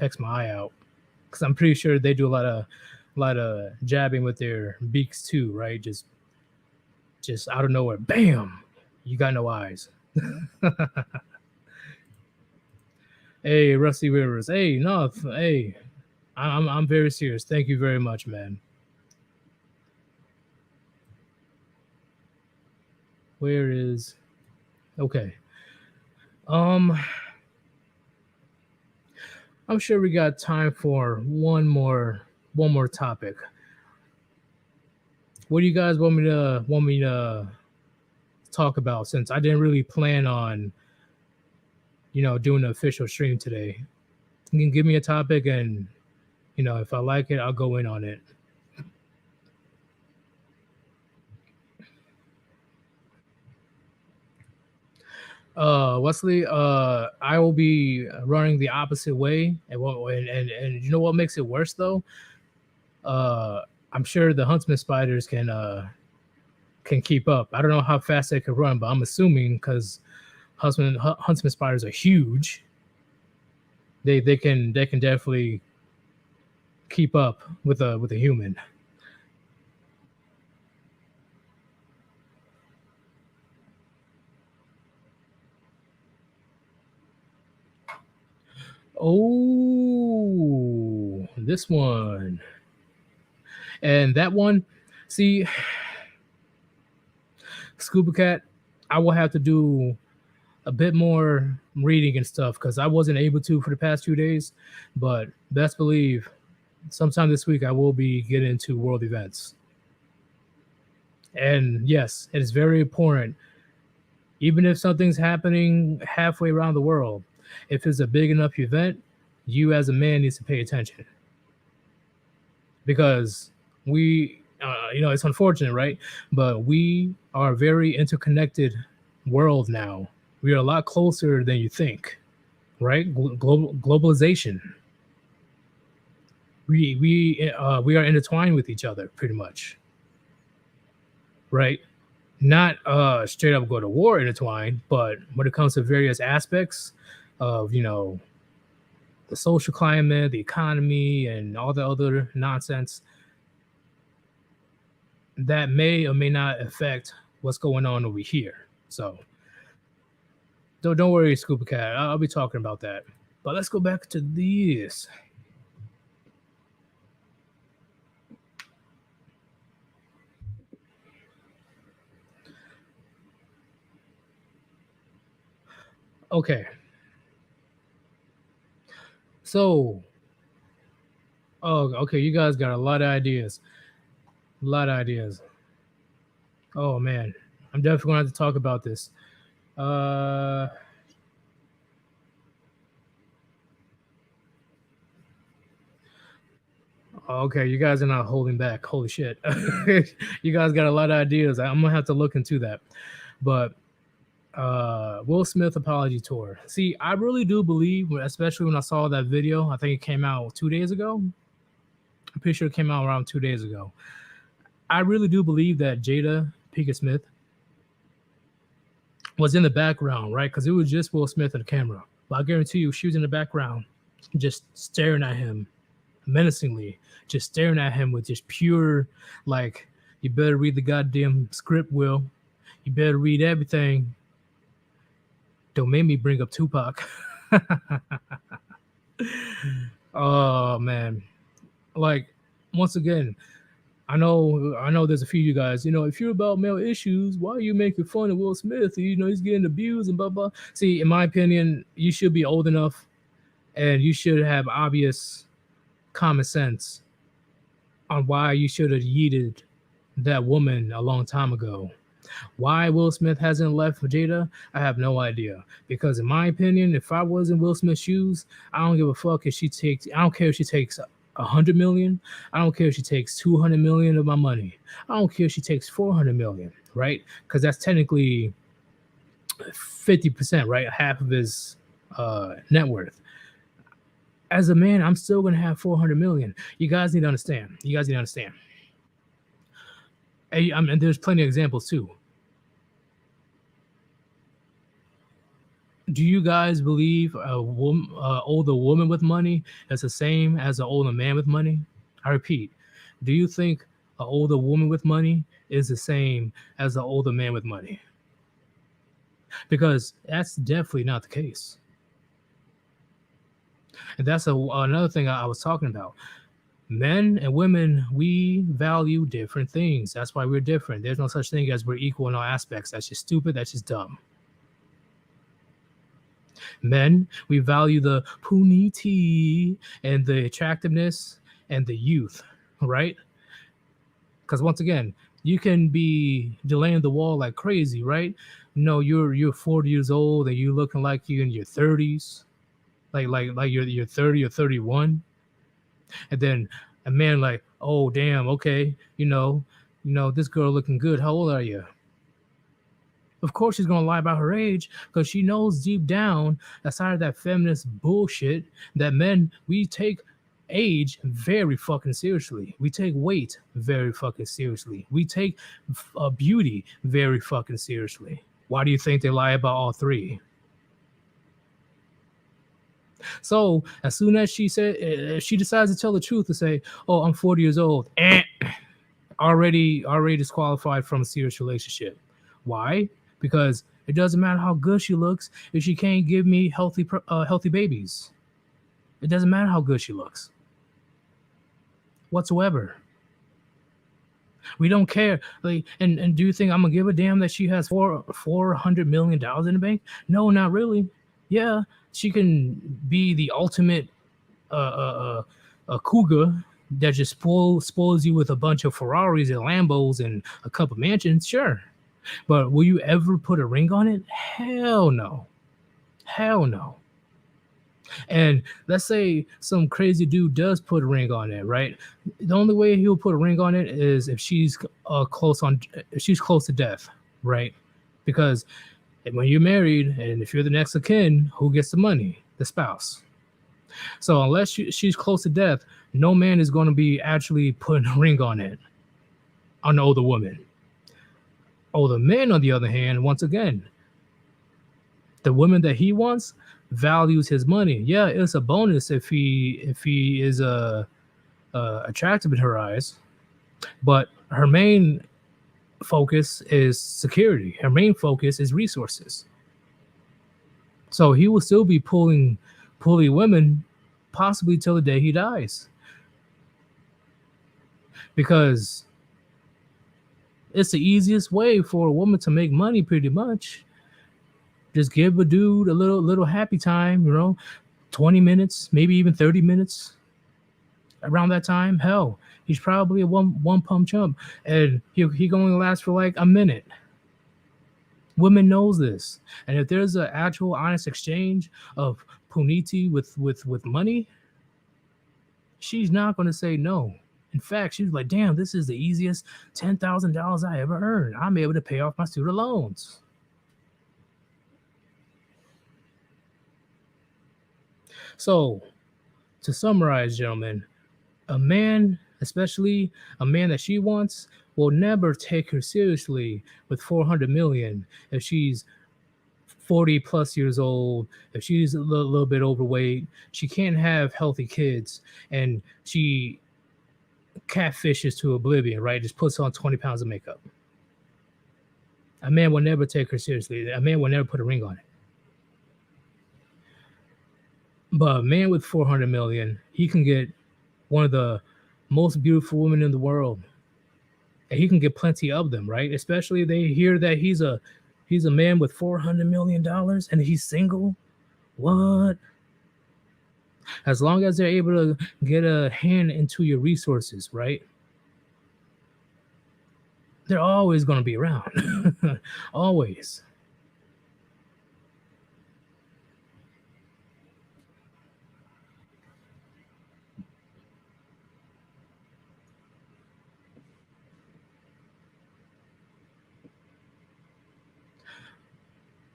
eye out, because I'm pretty sure they do a lot of jabbing with their beaks too, right? Just out of nowhere, bam! You got no eyes. Hey, Rusty Rivers. Hey, no, hey, I'm very serious. Thank you very much, man. Where is okay? I'm sure we got time for one more topic. What do you guys want me to talk about? Since I didn't really plan on, doing an official stream today, you can give me a topic, and if I like it, I'll go in on it. Wesley, I will be running the opposite way, and you know what makes it worse though? I'm sure the huntsman spiders can keep up. I don't know how fast they can run, but I'm assuming because huntsman spiders are huge, they can definitely keep up with a human. Oh, this one and that one. See, Scuba Cat, I will have to do a bit more reading and stuff because I wasn't able to for the past 2 days. But best believe, sometime this week I will be getting into world events. And yes, it is very important. Even if something's happening halfway around the world, if it's a big enough event, you as a man needs to pay attention because it's unfortunate, right? But we are very interconnected world now. We are a lot closer than you think, right? Globalization. We are intertwined with each other pretty much, right? Not straight up go to war intertwined, but when it comes to various aspects of the social climate, the economy, and all the other nonsense that may or may not affect what's going on over here. So don't worry, Scuba Cat. I'll be talking about that. But let's go back to this. Okay. So, oh, okay. You guys got a lot of ideas. A lot of ideas. Oh man, I'm definitely going to have to talk about this. Okay, you guys are not holding back. Holy shit. You guys got a lot of ideas. I'm gonna have to look into that. But Will Smith apology tour. See, I really do believe, especially when I saw that video, I think it came out 2 days ago. I'm pretty sure it came out around 2 days ago. I really do believe that Jada Pinkett Smith was in the background, right? Because it was just Will Smith and the camera. But I guarantee you, she was in the background, just staring at him menacingly, just staring at him with just pure, like, you better read the goddamn script, Will. You better read everything. Don't make me bring up Tupac. Oh man, like, once again, I know there's a few of you guys, if you're about male issues, why are you making fun of Will Smith? He's getting abused and blah blah. See, in my opinion, you should be old enough and you should have obvious common sense on why you should have yeeted that woman a long time ago. Why Will Smith hasn't left Jada, I have no idea. Because in my opinion, if I was in Will Smith's shoes, I don't give a fuck if she takes. I don't care if she takes 100 million. I don't care if she takes 200 million of my money. I don't care if she takes 400 million, right? Because that's technically 50%, right? Half of his net worth. As a man, I'm still gonna have 400 million. You guys need to understand. And there's plenty of examples too. Do you guys believe older woman with money is the same as an older man with money? I repeat, do you think an older woman with money is the same as an older man with money? Because that's definitely not the case. And that's another thing I was talking about. Men and women, we value different things. That's why we're different. There's no such thing as we're equal in all aspects. That's just stupid. That's just dumb. Men, we value the puniti and the attractiveness and the youth, right? Because once again, you can be delaying the wall like crazy, right? No, you're 40 years old and you looking like you in your 30s, like you're 30 or 31, and then a man like, oh damn, okay, this girl looking good. How old are you? Of course she's gonna lie about her age because she knows deep down, aside of that feminist bullshit, that men, we take age very fucking seriously. We take weight very fucking seriously. We take beauty very fucking seriously. Why do you think they lie about all three? So as soon as she said, she decides to tell the truth to say, "Oh, I'm 40 years old," already disqualified from a serious relationship. Why? Because it doesn't matter how good she looks if she can't give me healthy babies. It doesn't matter how good she looks whatsoever. We don't care. Like, and do you think I'm gonna give a damn that she has $400 million in the bank? No, not really. Yeah, she can be the ultimate cougar that just spoils you with a bunch of Ferraris and Lambos and a couple mansions. Sure. But will you ever put a ring on it? Hell no. Hell no. And let's say some crazy dude does put a ring on it, right? The only way he'll put a ring on it is if she's close to death, right? Because And when you're married, and if you're the next of kin, who gets the money? The spouse. So unless she's close to death, no man is going to be actually putting a ring on it, on the older woman. Older men, on the other hand, once again, the woman that he wants values his money. Yeah, it's a bonus if he is attractive in her eyes, but her main focus is security. Her main focus is resources. So he will still be pulling women possibly till the day he dies. Because it's the easiest way for a woman to make money, pretty much. Just give a dude a little happy time, 20 minutes, maybe even 30 minutes. Around that time, hell, he's probably a one pump chump, and he going to last for like a minute. Women knows this, and if there's an actual honest exchange of puniti with money, she's not going to say no. In fact, she's like, damn, this is the easiest $10,000 I ever earned. I'm able to pay off my student loans. So, to summarize, gentlemen, a man, especially a man that she wants, will never take her seriously with 400 million if she's 40 plus years old, if she's a little bit overweight, she can't have healthy kids, and she catfishes to oblivion, right? Just puts on 20 pounds of makeup. A man will never take her seriously. A man will never put a ring on it. But a man with 400 million, he can get one of the most beautiful women in the world, and he can get plenty of them, right? Especially if they hear that he's a man with $400 million and he's single. What? As long as they're able to get a hand into your resources, right? They're always going to be around. Always.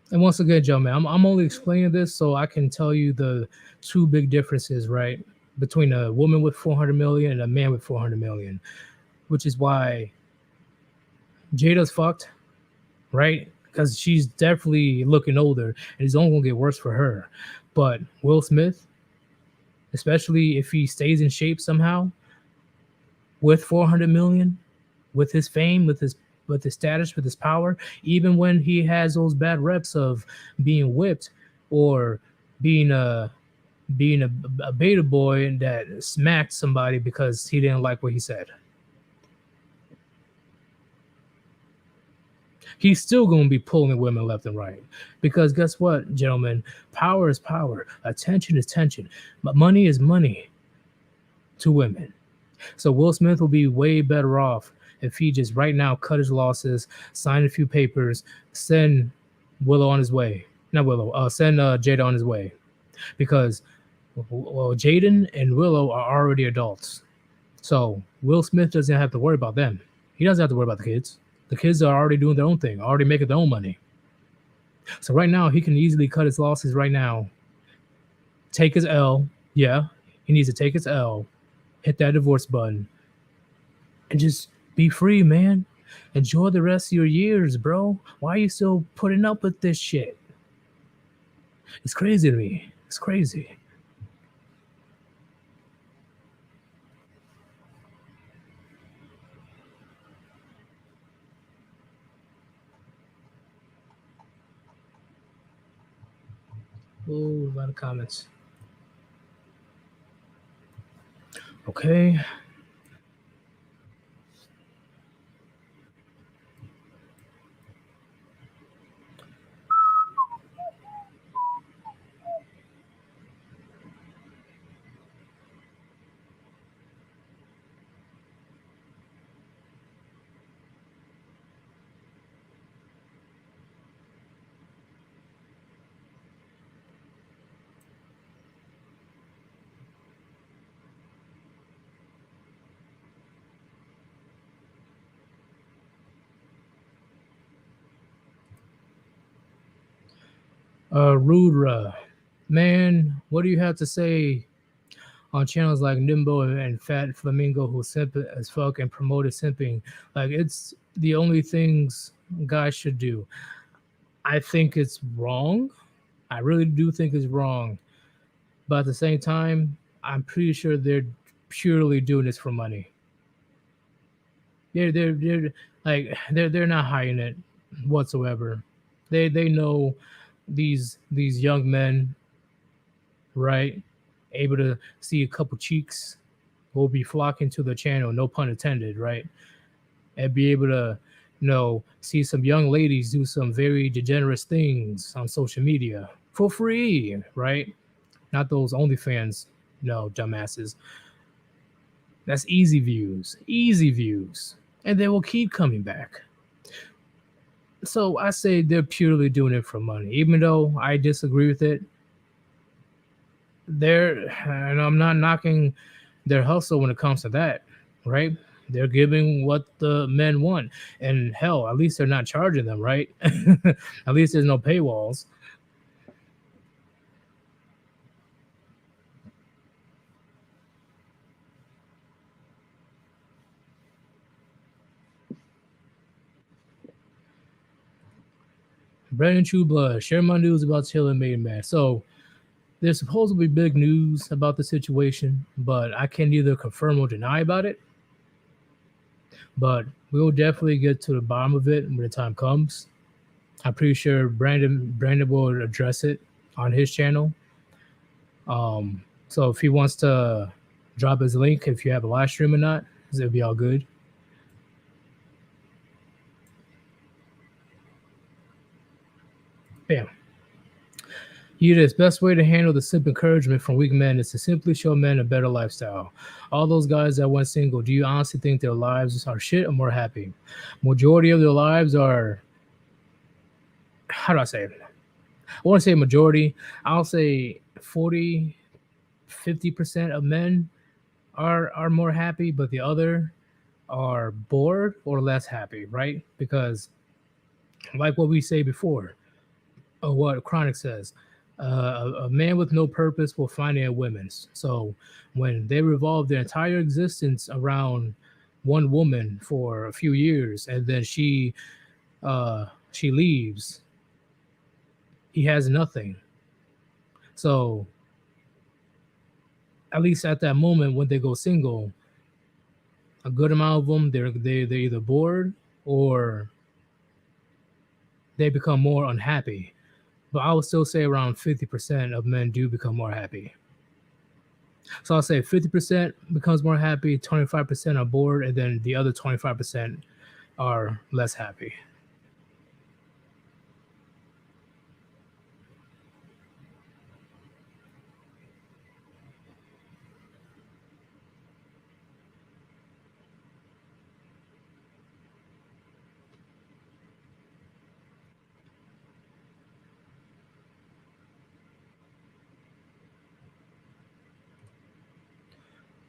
And once again, Joe, man, I'm only explaining this so I can tell you the two big differences, right, between a woman with 400 million and a man with 400 million, which is why Jada's fucked, right? Because she's definitely looking older, and it's only gonna get worse for her. But Will Smith, especially if he stays in shape somehow, with 400 million, with his fame, with his status, with his power, even when he has those bad reps of being whipped or being a beta boy that smacked somebody because he didn't like what he said. He's still going to be pulling women left and right, because guess what, gentlemen? Power is power. Attention is tension. But money is money to women. So Will Smith will be way better off if he just right now cut his losses, sign a few papers, send Willow on his way. Not Willow. Send Jada on his way, because Jaden and Willow are already adults. So Will Smith doesn't have to worry about them. He doesn't have to worry about the kids. The kids are already doing their own thing, already making their own money. So right now, he can easily cut his losses right now, take his L. Yeah, he needs to take his L, hit that divorce button, and just be free, man. Enjoy the rest of your years, bro. Why are you still putting up with this shit? It's crazy to me. It's crazy. Oh, a lot of comments. Okay. Rudra, man, what do you have to say on channels like Nimbo and Fat Flamingo who simp as fuck and promoted simping? Like, it's the only things guys should do. I think it's wrong. I really do think it's wrong. But at the same time, I'm pretty sure they're purely doing this for money. They're like they're not hiding it whatsoever. They know these young men, right, able to see a couple cheeks will be flocking to the channel, no pun intended, right? And be able to, see some young ladies do some very degenerate things on social media for free, right? Not those OnlyFans, dumbasses. That's easy views, and they will keep coming back. So I say they're purely doing it for money, even though I disagree with it. And I'm not knocking their hustle when it comes to that, right? They're giving what the men want, and hell, at least they're not charging them, right? At least there's no paywalls. Brandon True Blood, share my news about Taylor made man. So there's supposedly big news about the situation, but I can neither confirm or deny about it. But we'll definitely get to the bottom of it when the time comes. I'm pretty sure Brandon will address it on his channel. So if he wants to drop his link, if you have a live stream or not, it'll be all good. Bam. Yeetus, best way to handle the simp encouragement from weak men is to simply show men a better lifestyle. All those guys that went single, do you honestly think their lives are shit or more happy? Majority of their lives are, how do I say it? I want to say majority. I'll say 40, 50% of men are more happy, but the other are bored or less happy, right? Because like what we say before, or what Chronic says, a man with no purpose will find it in women's. So when they revolve their entire existence around one woman for a few years and then she leaves, he has nothing. So at least at that moment when they go single, a good amount of them they're either bored or they become more unhappy. But I would still say around 50% of men do become more happy. So I'll say 50% becomes more happy, 25% are bored, and then the other 25% are less happy.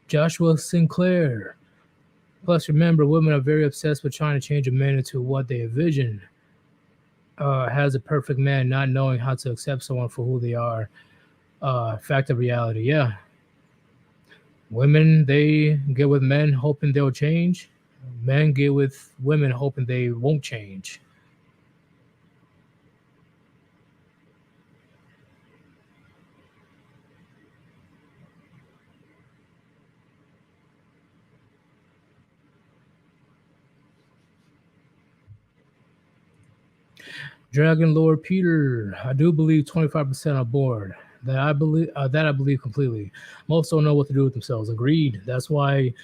Joshua Sinclair. Plus, remember, women are very obsessed with trying to change a man into what they envision. Has a perfect man not knowing how to accept someone for who they are. Fact of reality. Yeah. Women, they get with men hoping they'll change. Men get with women hoping they won't change. Dragon Lord Peter, I do believe 25% are bored. That I believe completely. Most don't know what to do with themselves. Agreed. That's why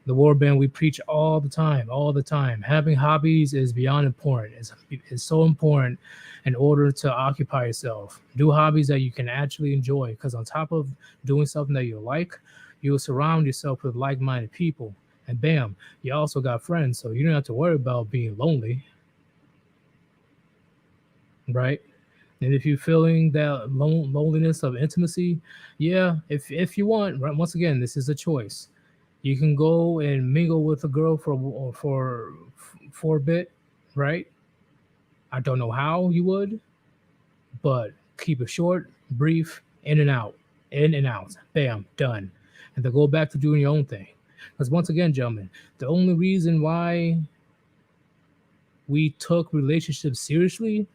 the warband we preach all the time, all the time. Having hobbies is beyond important. It's so important in order to occupy yourself. Do hobbies that you can actually enjoy. Because on top of doing something that you like, you will surround yourself with like-minded people. And bam, you also got friends, so you don't have to worry about being lonely, right? And if you're feeling that loneliness of intimacy, yeah, if you want, right, once again, this is a choice. You can go and mingle with a girl for a bit, right? I don't know how you would, but Keep it short, brief, in and out, bam, done. And then go back to doing your own thing. Because once again, gentlemen, the only reason why we took relationships seriously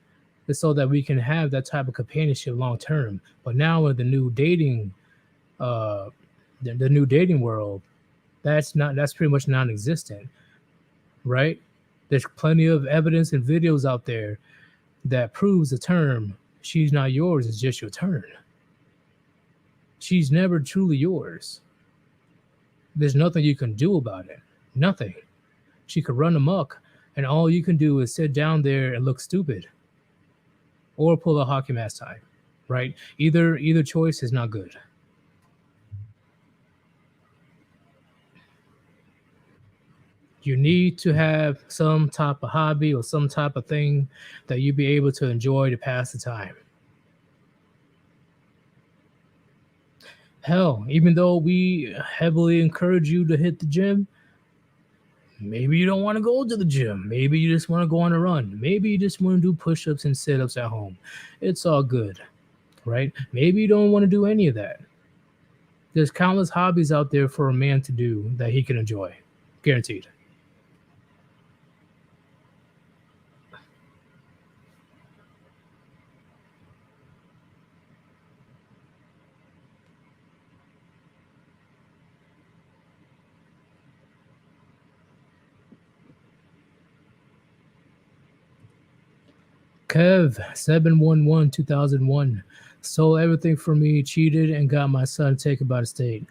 is so that we can have that type of companionship long term. But now with the new dating, uh, the new dating world, that's pretty much non-existent, right? There's plenty of evidence and videos out there that proves the term "she's not yours" is just your turn. She's never truly yours. There's nothing you can do about it. Nothing. She could run amok, and all you can do is sit down there and look stupid, or pull a hockey mask time, right? Either choice is not good. You need to have some type of hobby or some type of thing that you be able to enjoy to pass the time. Hell, even though we heavily encourage you to hit the gym, maybe you don't want to go to the gym. Maybe you just want to go on a run. Maybe you just want to do push ups and sit ups at home. It's all good, right? Maybe you don't want to do any of that. There's countless hobbies out there for a man to do that he can enjoy. Guaranteed. Kev 711 2001 stole everything from me, cheated, and got my son taken by the state.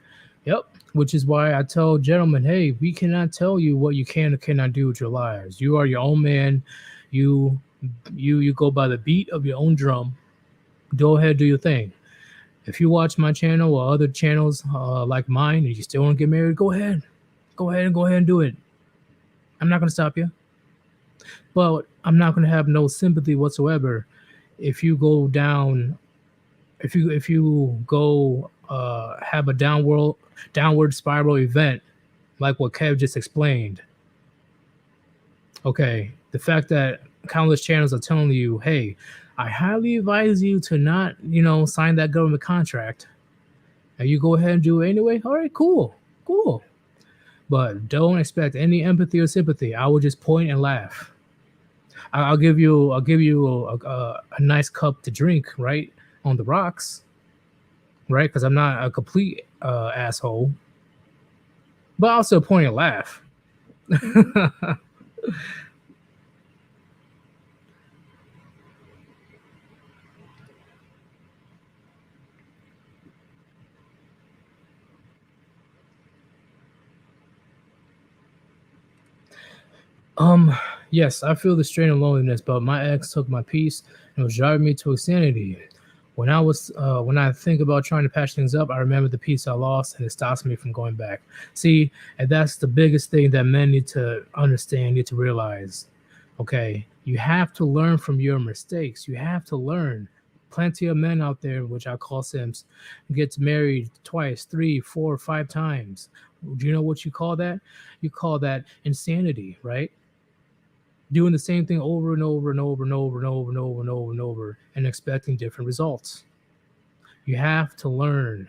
Yep, which is why I tell gentlemen, hey, we cannot tell you what you can or cannot do with your lives. You are your own man. You you go by the beat of your own drum. Go ahead, do your thing. If you watch my channel or other channels like mine, and you still want to get married, go ahead. Go ahead and do it. I'm not going to stop you. But I'm not going to have no sympathy whatsoever if you go down, if you go have a downward spiral event like what Kev just explained. Okay, the fact that countless channels are telling you, hey, I highly advise you to not, sign that government contract, and you go ahead and do it anyway. All right, cool. But don't expect any empathy or sympathy. I will just point and laugh. I'll give you a nice cup to drink, right, on the rocks, right, because I'm not a complete asshole. But I'll still point and laugh. Yes, I feel the strain of loneliness, but my ex took my peace and was driving me to insanity. When I think about trying to patch things up, I remember the peace I lost, and it stops me from going back. See, and that's the biggest thing that men need to understand, need to realize. Okay, you have to learn from your mistakes. You have to learn. Plenty of men out there, which I call simps, gets married twice, three, four, five times. Do you know what you call that? You call that insanity, right? Doing the same thing over and over and over and over and over and over and over and over and expecting different results. You have to learn.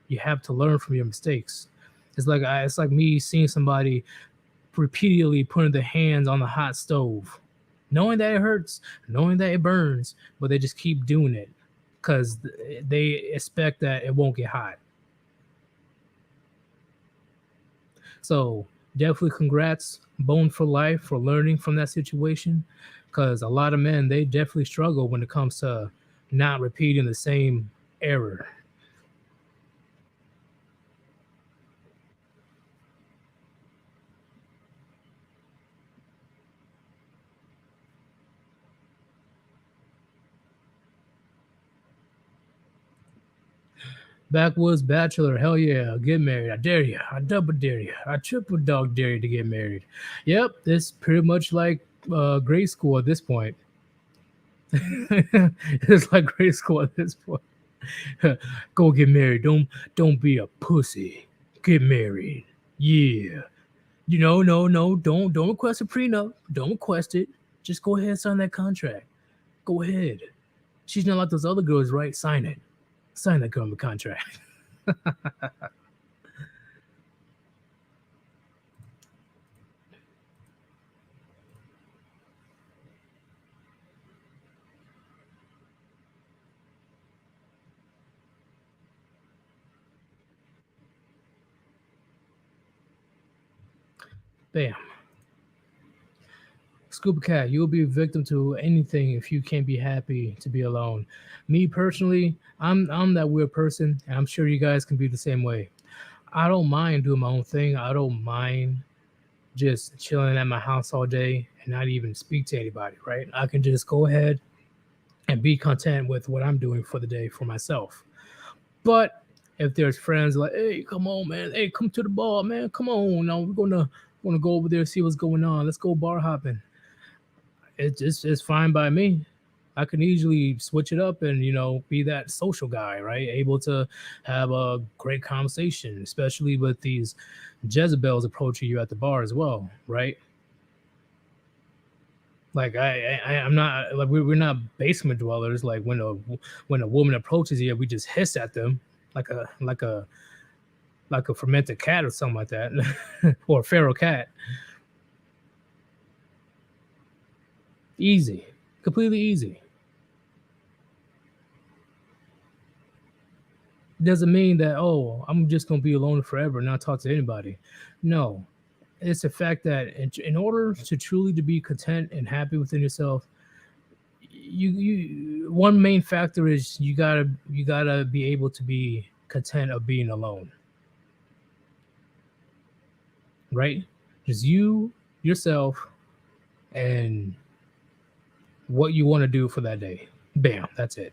You have to learn from your mistakes. It's like me seeing somebody repeatedly putting their hands on the hot stove, knowing that it hurts, knowing that it burns, but they just keep doing it because they expect that it won't get hot. So definitely congrats, Bone for Life, for learning from that situation, because a lot of men, they definitely struggle when it comes to not repeating the same error. Backwoods Bachelor, hell yeah, get married. I dare you. I double dare you. I triple dog dare you to get married. Yep, it's pretty much like grade school at this point. It's like grade school at this point. Go get married. Don't be a pussy. Get married. Yeah. No. Don't request a prenup. Don't request it. Just go ahead and sign that contract. Go ahead. She's not like those other girls, right? Sign it. Sign that government contract. Bam. Scuba Cat, you'll be a victim to anything if you can't be happy to be alone. Me personally, I'm that weird person, and I'm sure you guys can be the same way. I don't mind doing my own thing. I don't mind just chilling at my house all day and not even speak to anybody, right? I can just go ahead and be content with what I'm doing for the day for myself. But if there's friends like, hey, come on, man, hey, come to the bar, man, come on, now we're gonna go over there see what's going on. Let's go bar hopping. It's fine by me. I can easily switch it up and be that social guy, right? Able to have a great conversation, especially with these Jezebels approaching you at the bar as well, right? Like I'm not like we're not basement dwellers. Like when a woman approaches you, we just hiss at them like a fermented cat or something like that, or a feral cat. Easy, completely easy. Doesn't mean that, oh, I'm just gonna be alone forever and not talk to anybody. No, it's the fact that in order to truly to be content and happy within yourself, you one main factor is you gotta be able to be content of being alone, right? Just you, yourself, and what you want to do for that day. Bam, that's it.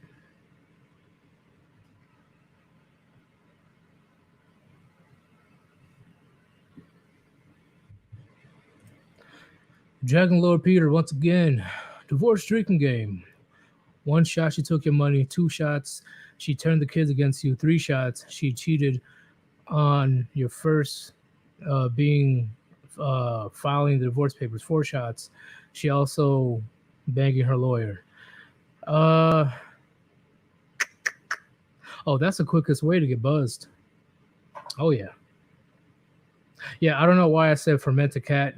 Dragon Lord Peter, once again, divorce drinking game. One shot, she took your money. Two shots, she turned the kids against you. Three shots, she cheated on your first being filing the divorce papers. Four shots, she also banging her lawyer. Uh oh, that's the quickest way to get buzzed. Oh yeah, yeah. I don't know why I said fermented cat.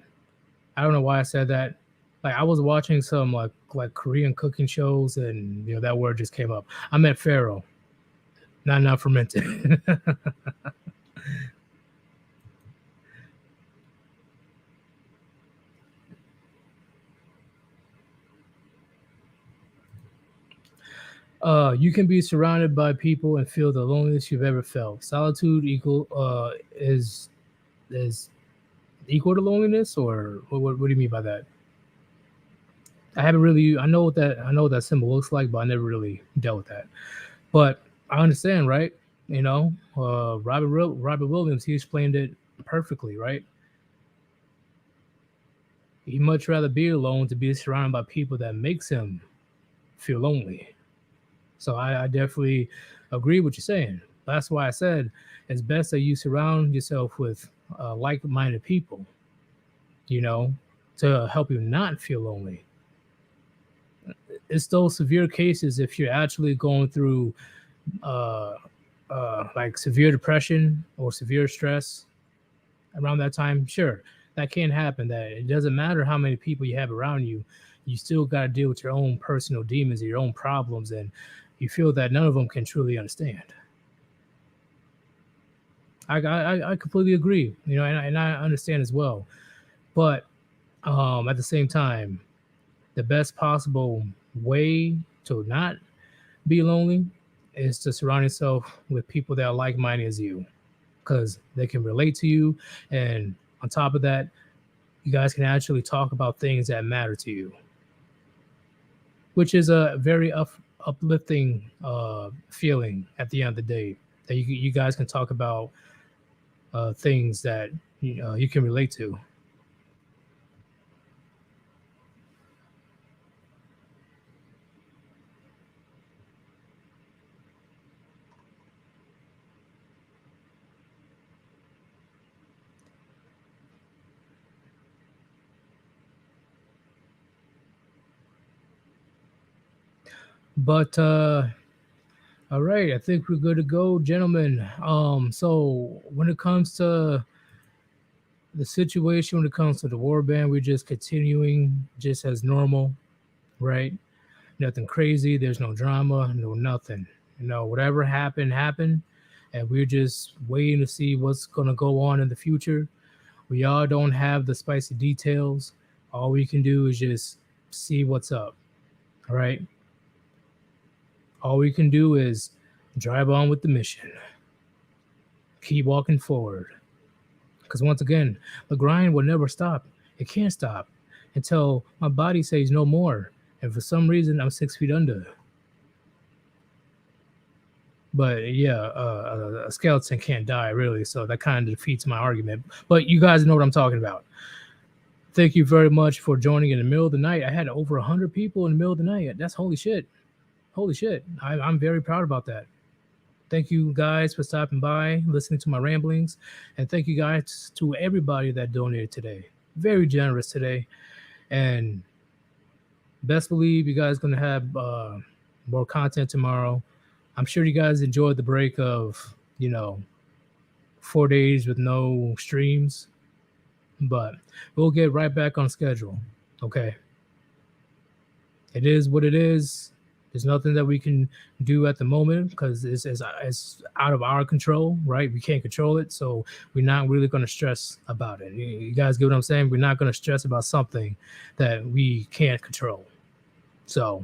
I don't know why I said that. Like I was watching some like Korean cooking shows, and that word just came up. I meant pharaoh, not fermented. You can be surrounded by people and feel the loneliest you've ever felt. Solitude equal is equal to loneliness, or what do you mean by that? I haven't really. I know what that symbol looks like, but I never really dealt with that. But I understand, right? Robert Williams, he explained it perfectly, right? He'd much rather be alone to be surrounded by people that makes him feel lonely. So I definitely agree with you saying. That's why I said it's best that you surround yourself with like-minded people, you know, to help you not feel lonely. It's those severe cases if you're actually going through uh, like severe depression or severe stress around that time. Sure, that can happen. That it doesn't matter how many people you have around you, you still got to deal with your own personal demons, your own problems, and you feel that none of them can truly understand. I completely agree, and I understand as well. But at the same time, the best possible way to not be lonely is to surround yourself with people that are like-minded as you, because they can relate to you, and on top of that, you guys can actually talk about things that matter to you, which is a very uplifting feeling at the end of the day. That you guys can talk about things that you can relate to. But all right, I think we're good to go, gentlemen. So when it comes to the situation, when it comes to the war band, we're just continuing just as normal, right? Nothing crazy. There's no drama, no nothing. Whatever happened, happened. And we're just waiting to see what's going to go on in the future. We all don't have the spicy details. All we can do is just see what's up, all right? All we can do is drive on with the mission, keep walking forward. Because once again, the grind will never stop. It can't stop until my body says no more. And for some reason, I'm 6 feet under. But yeah, a skeleton can't die, really. So that kind of defeats my argument. But you guys know what I'm talking about. Thank you very much for joining in the middle of the night. I had over 100 people in the middle of the night. That's holy shit. Holy shit. I'm very proud about that. Thank you guys for stopping by, listening to my ramblings. And thank you guys to everybody that donated today. Very generous today. And best believe you guys going to have more content tomorrow. I'm sure you guys enjoyed the break of, 4 days with no streams. But we'll get right back on schedule. Okay. It is what it is. There's nothing that we can do at the moment because it's out of our control, right? We can't control it. So we're not really going to stress about it. You guys get what I'm saying? We're not going to stress about something that we can't control. So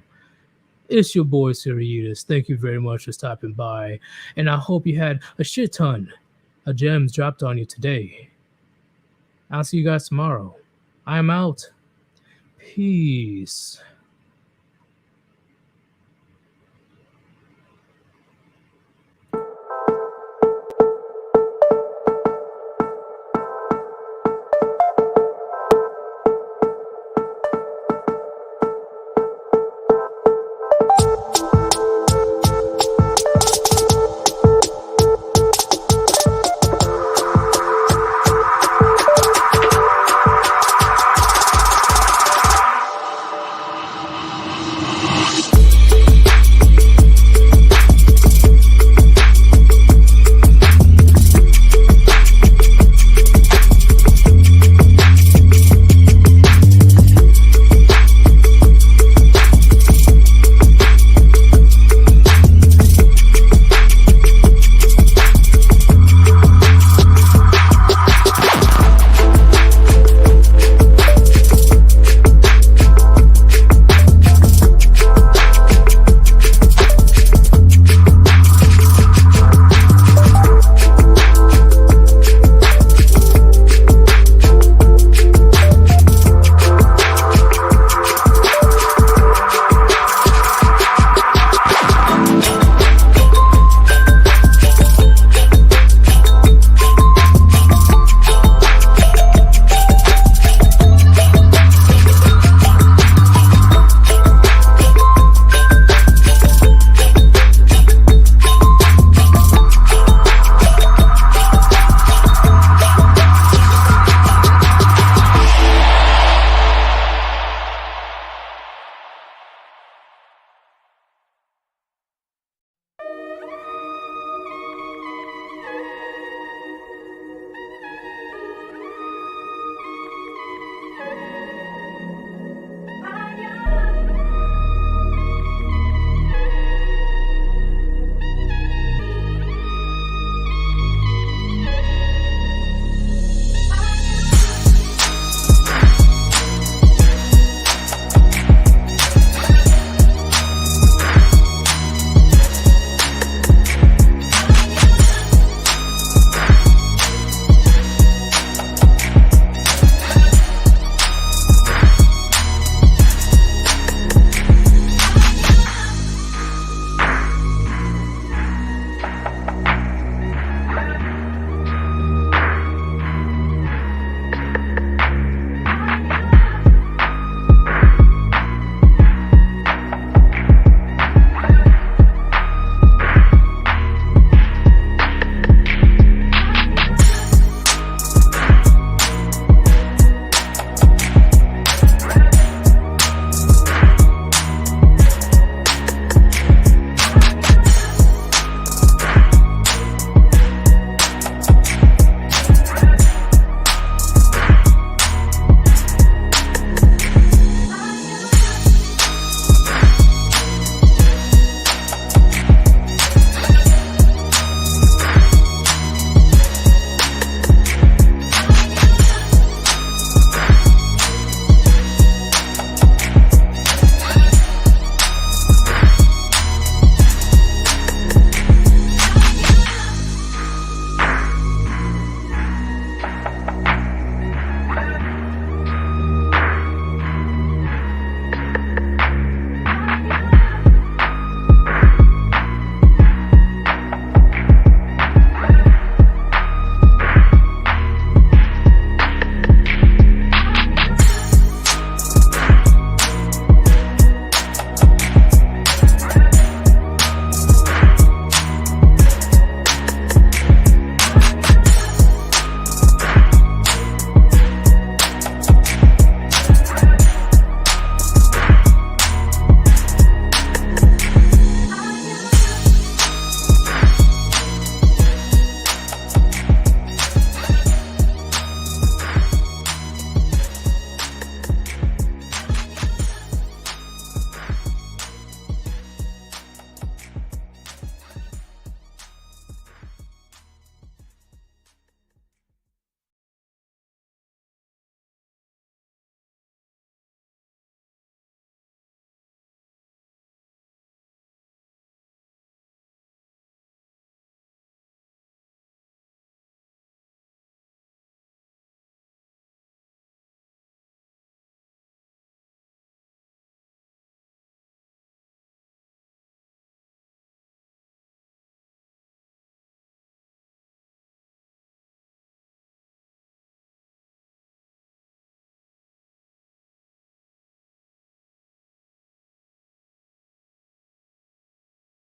it's your boy, Sir Yeetus. Thank you very much for stopping by. And I hope you had a shit ton of gems dropped on you today. I'll see you guys tomorrow. I'm out. Peace.